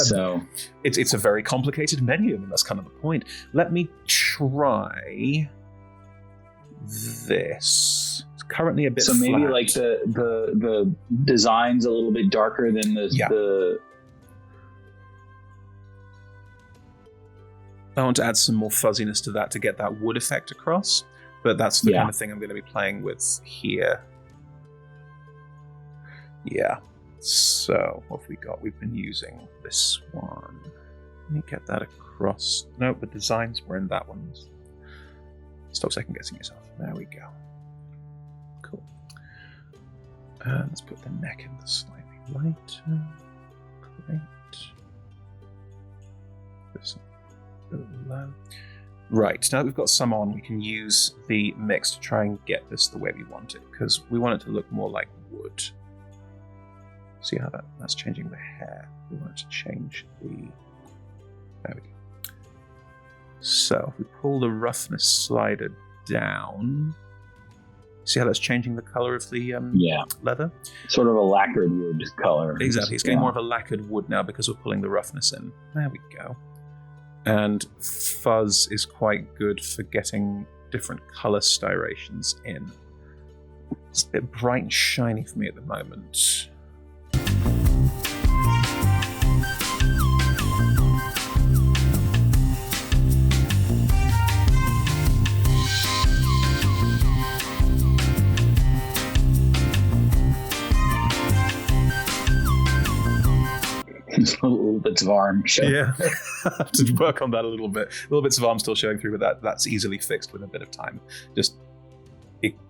it's a very complicated menu. I mean, that's kind of the point. Let me try this. It's currently a bit so maybe flat. Like the design's a little bit darker than the. I want to add some more fuzziness to that to get that wood effect across. But that's the kind of thing I'm going to be playing with here. Yeah. So, what have we got? We've been using this one. Let me get that across. No, the designs were in that one. Stop second guessing yourself. There we go. Cool. Let's put the neck in the slightly lighter. Great. This a little low. Right, now that we've got some on, we can use the mix to try and get this the way we want it, because we want it to look more like wood. See how that's changing the hair. We want it to change the... There we go. So, if we pull the roughness slider down, see how that's changing the color of the leather? Sort of a lacquered wood color. Exactly, it's getting more of a lacquered wood now because we're pulling the roughness in. There we go. And fuzz is quite good for getting different color styrations in. It's a bit bright and shiny for me at the moment. Little bits of arm showing. Yeah, I have to work on that a little bit. Little bits of arm still showing through, but that's easily fixed with a bit of time. Just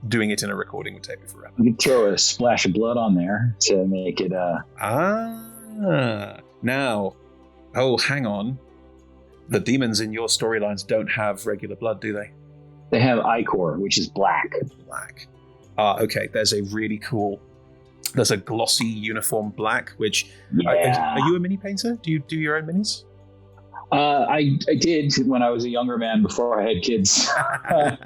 doing it in a recording would take me forever. You could throw a splash of blood on there to make it. Now, hang on. The demons in your storylines don't have regular blood, do they? They have ichor, which is black. Black. Okay. There's a really cool. There's a glossy uniform black, which... Are you a mini painter? Do you do your own minis? I did when I was a younger man before I had kids. The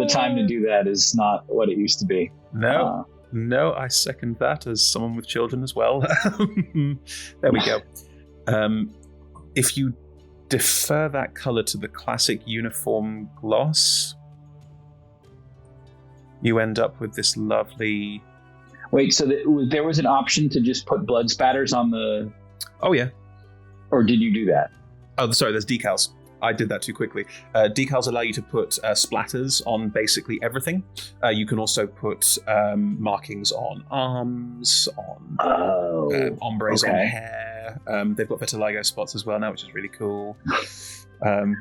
time to do that is not what it used to be. No, I second that as someone with children as well. There we go. If you defer that color to the classic uniform gloss... you end up with this lovely... Wait, so there was an option to just put blood spatters on the... Oh, yeah. Or did you do that? Oh, sorry, there's decals. I did that too quickly. Decals allow you to put splatters on basically everything. You can also put markings on arms, on ombres on hair. They've got vitiligo spots as well now, which is really cool.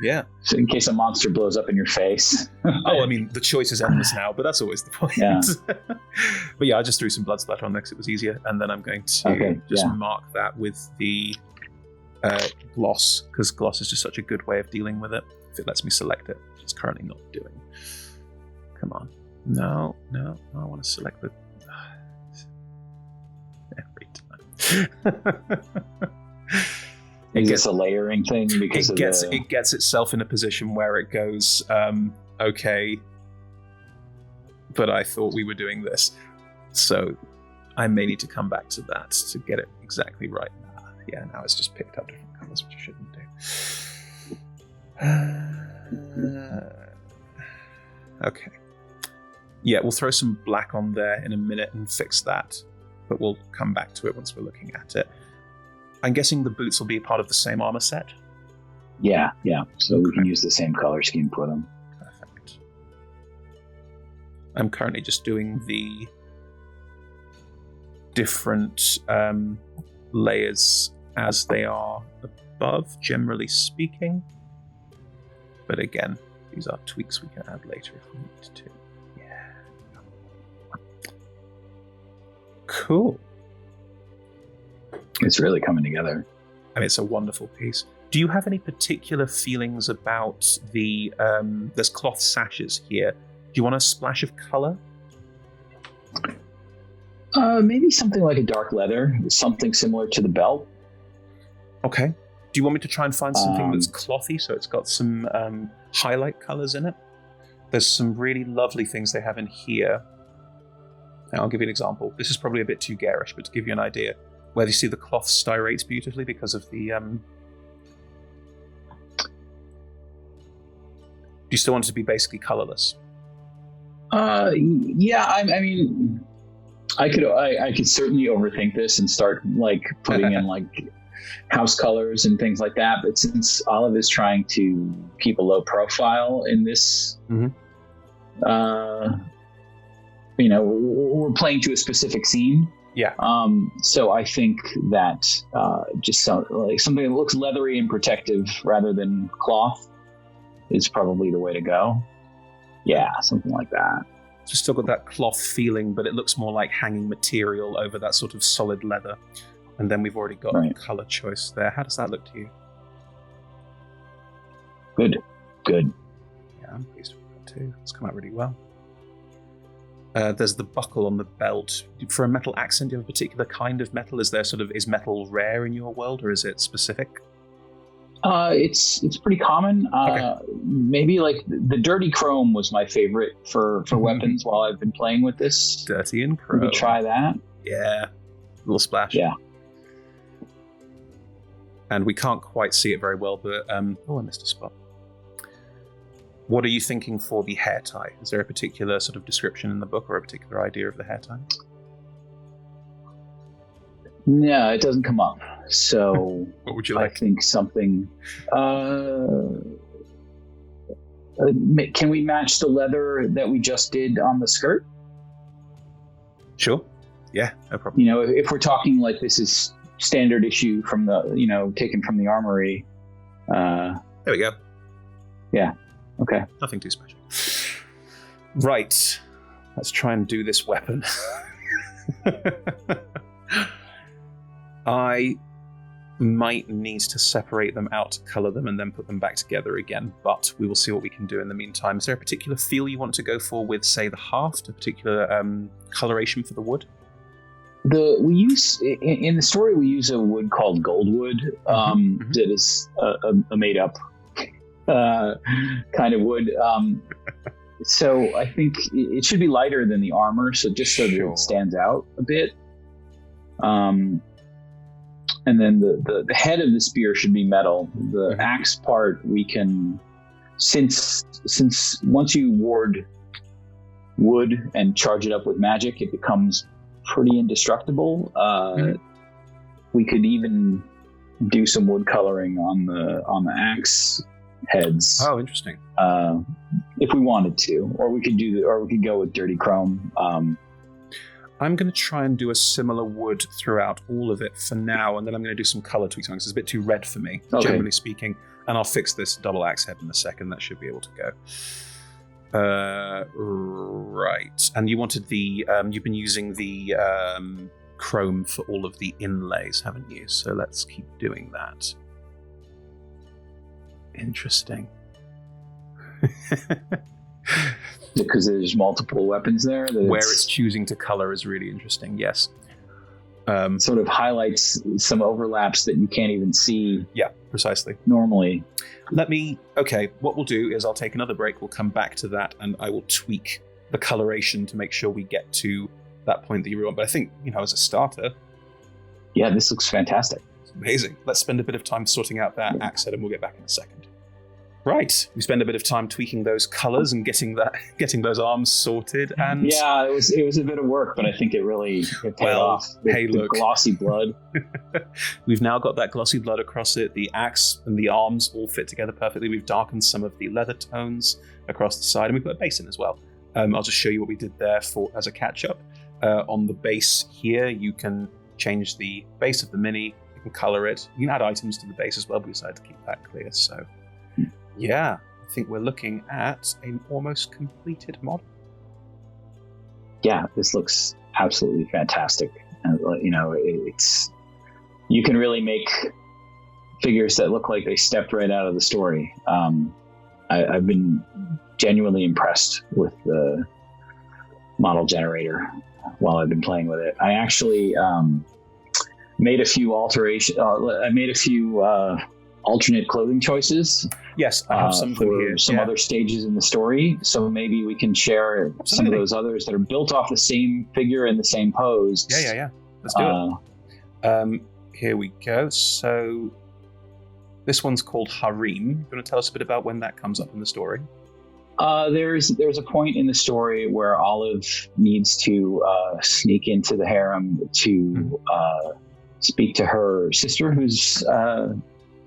Yeah. So in case a monster blows up in your face. I mean, the choice is endless now, but that's always the point. Yeah. But yeah, I just threw some blood splatter on there because it was easier, and then I'm going to mark that with the gloss, because gloss is just such a good way of dealing with it. If it lets me select it, which it's currently not doing. Come on. No, I want to select the... Every time. Is this a layering thing? Because it gets itself in a position where it goes, okay, but I thought we were doing this. So I may need to come back to that to get it exactly right. Yeah, now it's just picked up different colors, which I shouldn't do. Okay. Yeah, we'll throw some black on there in a minute and fix that, but we'll come back to it once we're looking at it. I'm guessing the boots will be part of the same armor set? Yeah. So we can use the same color scheme for them. Perfect. I'm currently just doing the different layers as they are above, generally speaking. But again, these are tweaks we can add later if we need to. Yeah. Cool. It's really coming together. I mean, it's a wonderful piece. Do you have any particular feelings about the... there's cloth sashes here. Do you want a splash of color? Maybe something like a dark leather, something similar to the belt. Okay. Do you want me to try and find something that's clothy, so it's got some highlight colors in it? There's some really lovely things they have in here. Now, I'll give you an example. This is probably a bit too garish, but to give you an idea, where you see the cloth styrates beautifully because of the... Do you still want it to be basically colorless? Yeah, I mean, I could certainly overthink this and start like putting in like house colors and things like that. But since Olive is trying to keep a low profile in this, we're playing to a specific scene. Yeah. So I think that just something that looks leathery and protective rather than cloth is probably the way to go. Yeah, something like that. It's still got that cloth feeling, but it looks more like hanging material over that sort of solid leather. And then we've already got a color choice there. How does that look to you? Good. Yeah, I'm pleased with that too. It's come out really well. There's the buckle on the belt. For a metal accent, do you have a particular kind of metal? Is metal rare in your world, or is it specific? It's pretty common. Okay. Maybe like the dirty chrome was my favorite for weapons while I've been playing with this. Dirty and chrome. Maybe try that. Yeah. A little splash. Yeah. And we can't quite see it very well, but I missed a spot. What are you thinking for the hair tie? Is there a particular sort of description in the book or a particular idea of the hair tie? No, it doesn't come up. So what would you like? I think something... can we match the leather that we just did on the skirt? Sure. Yeah, no problem. If we're talking like this is standard issue from the, taken from the armory. There we go. Yeah. Okay. Nothing too special. Right. Let's try and do this weapon. I might need to separate them out, color them, and then put them back together again, but we will see what we can do in the meantime. Is there a particular feel you want to go for with, say, the haft, a particular coloration for the wood? We use in the story we use a wood called goldwood that is a made up kind of wood. So I think it should be lighter than the armor, so just so that it stands out a bit. And then the head of the spear should be metal. The axe part we can, since once you ward wood and charge it up with magic, it becomes pretty indestructible. We could even do some wood coloring on the axe heads. Oh, interesting. If we wanted to, or we could go with dirty chrome. I'm going to try and do a similar wood throughout all of it for now, and then I'm going to do some color tweaks because it's a bit too red for me, generally speaking. And I'll fix this double axe head in a second. That should be able to go. Right. And you wanted you've been using the chrome for all of the inlays, haven't you? So let's keep doing that. Interesting. Because there's multiple weapons there. Where it's choosing to color is really interesting, yes. Sort of highlights some overlaps that you can't even see. Yeah, precisely. Normally. Okay, what we'll do is I'll take another break, we'll come back to that, and I will tweak the coloration to make sure we get to that point that you want. But I think, as a starter... Yeah, this looks fantastic. It's amazing. Let's spend a bit of time sorting out that axe head, and we'll get back in a second. Right, we spend a bit of time tweaking those colors and getting those arms sorted. And yeah, it was a bit of work, but I think it paid off. Hey, look, the glossy blood. We've now got that glossy blood across it. The axe and the arms all fit together perfectly. We've darkened some of the leather tones across the side, and we put a base in as well. I'll just show you what we did there as a catch-up. On the base here, you can change the base of the Mini. You can color it. You can add items to the base as well, but we decided to keep that clear. So, yeah, I think we're looking at an almost completed model. Yeah, this looks absolutely fantastic. It's you can really make figures that look like they stepped right out of the story. I've been genuinely impressed with the model generator while I've been playing with it. I actually made a few alterations. I made a few alternate clothing choices. Yes, I have some for some other stages in the story. So maybe we can share some of those others that are built off the same figure and the same pose. Yeah. Let's do it. Here we go. So this one's called Harem. You want to tell us a bit about when that comes up in the story? There's a point in the story where Olive needs to sneak into the harem to speak to her sister, who's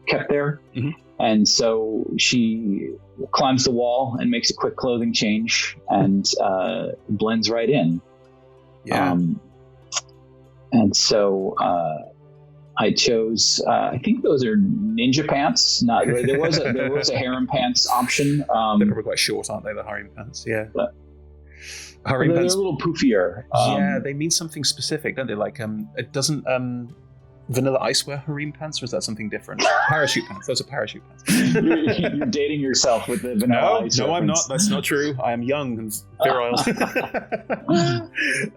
kept there. Mm-hmm. And so she climbs the wall and makes a quick clothing change and blends right in. Yeah. And so I chose, I think those are ninja pants. There was a harem pants option. They're probably quite short, aren't they? The harem pants, yeah. But harem they're pants, a little poofier. Yeah, they mean something specific, don't they? Like, it doesn't. Vanilla Ice wear harem pants, or is that something different? Parachute pants. Those are parachute pants. You're dating yourself with the Vanilla Ice. No, I'm not. That's not true. I am young and virile.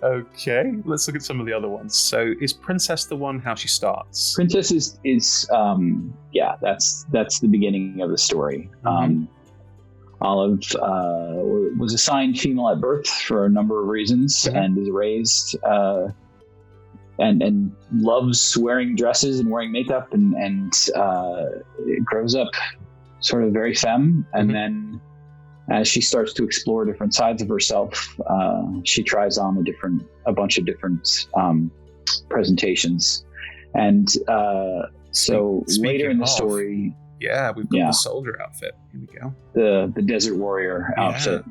Okay, let's look at some of the other ones. So, is Princess the one how she starts? Princess is that's the beginning of the story. Mm-hmm. Olive was assigned female at birth for a number of reasons, mm-hmm. and is raised. And loves wearing dresses and wearing makeup and grows up sort of very femme. And mm-hmm. then as she starts to explore different sides of herself, she tries on a bunch of different presentations. And so later in the story... Yeah, we've got the soldier outfit. Here we go. The desert warrior outfit.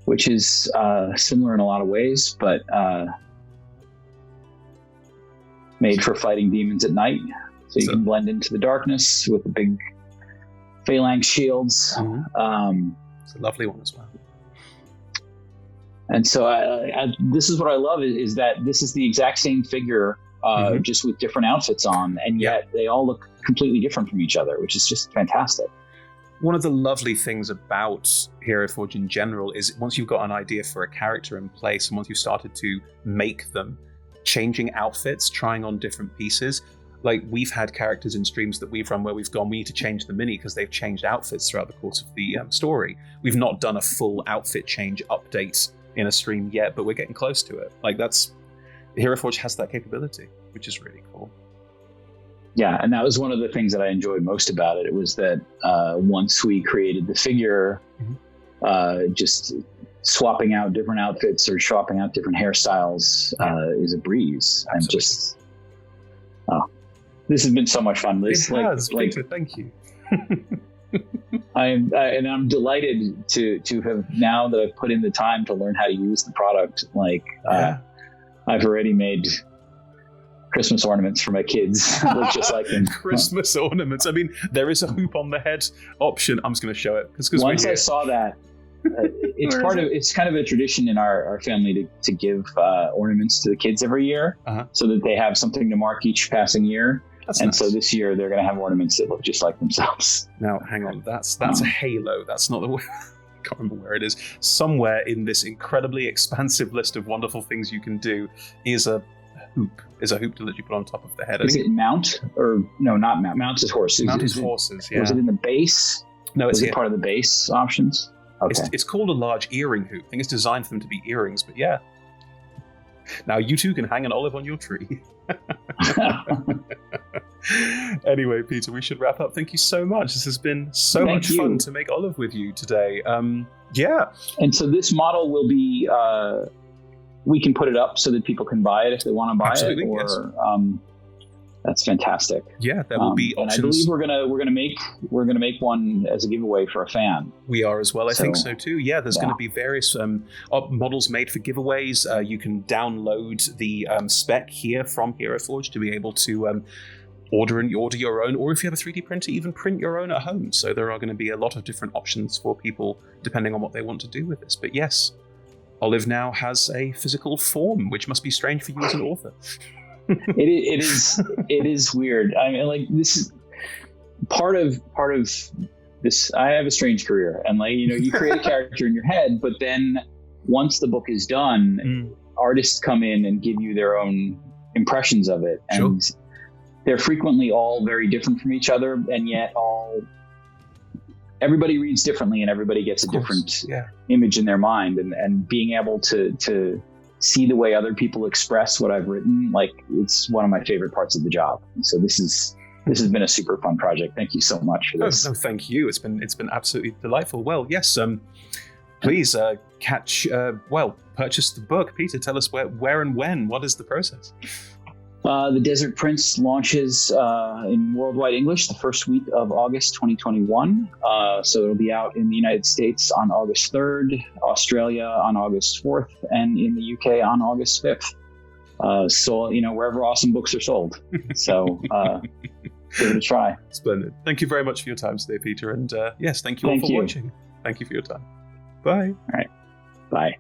Which is similar in a lot of ways, but made for fighting demons at night. So you can blend into the darkness with the big phalanx shields. Mm-hmm. It's a lovely one as well. And so this is what I love is that this is the exact same figure, mm-hmm. just with different outfits on, and yet they all look completely different from each other, which is just fantastic. One of the lovely things about Hero Forge in general is once you've got an idea for a character in place, and once you've started to make them, changing outfits, trying on different pieces. Like, we've had characters in streams that we've run where we've gone, we need to change the Mini because they've changed outfits throughout the course of the story. We've not done a full outfit change update in a stream yet, but we're getting close to it. Like, Hero Forge has that capability, which is really cool. Yeah, and that was one of the things that I enjoyed most about it. It was that once we created the figure, mm-hmm. Just swapping out different outfits or swapping out different hairstyles is a breeze. Absolutely. And just, this has been so much fun. This, it has. Thank you. I'm delighted to have, now that I've put in the time to learn how to use the product. I've already made Christmas ornaments for my kids. Look just like them. Christmas ornaments. I mean, there is a hoop on the head option. I'm just going to show it. Once I saw that, it's kind of a tradition in our family to give ornaments to the kids every year, so that they have something to mark each passing year. That's and nice. so this year they're going to have ornaments that look just like themselves. Now, hang on. That's a halo. That's not the word. I can't remember where it is. Somewhere in this incredibly expansive list of wonderful things you can do is a hoop. Is a hoop to let you put on top of the head. Is it mount or no? Not mount. Mount is horses. Mount is horses. Yeah. Was it in the base? No, it's was it part of the base options? Okay. It's called a large earring hoop. I think it's designed for them to be earrings, but yeah. Now you too can hang an olive on your tree. Anyway, Peter, we should wrap up. Thank you so much. This has been so much fun to make olive with you today. Yeah. And so this model will be, we can put it up so that people can buy it if they want to buy Absolutely, it. Or yes. That's fantastic. Yeah, there will be options. And I believe we're gonna make one as a giveaway for a fan. We are as well. I think so too. Yeah, there's going to be various models made for giveaways. You can download the spec here from Hero Forge to be able to order your own, or if you have a 3D printer, even print your own at home. So there are going to be a lot of different options for people depending on what they want to do with this. But yes, Olive now has a physical form, which must be strange for you as an author. It is weird. I mean, like, this is part of this. I have a strange career, and like, you know, you create a character in your head, but then once the book is done, artists come in and give you their own impressions of it, and they're frequently all very different from each other, and yet everybody reads differently, and everybody gets a different image in their mind, and being able to see the way other people express what I've written, like, it's one of my favorite parts of the job. So this has been a super fun project. Thank you so much for this. No, thank you. It's been absolutely delightful. Well, yes, please purchase the book. Peter, tell us where and when. What is the process? The Desert Prince launches in worldwide English the first week of August 2021. So it'll be out in the United States on August 3rd, Australia on August 4th, and in the UK on August 5th. So, you know, wherever awesome books are sold. So give it a try. Splendid. Thank you very much for your time today, Peter. And yes, thank you all for watching. Thank you for your time. Bye. All right. Bye.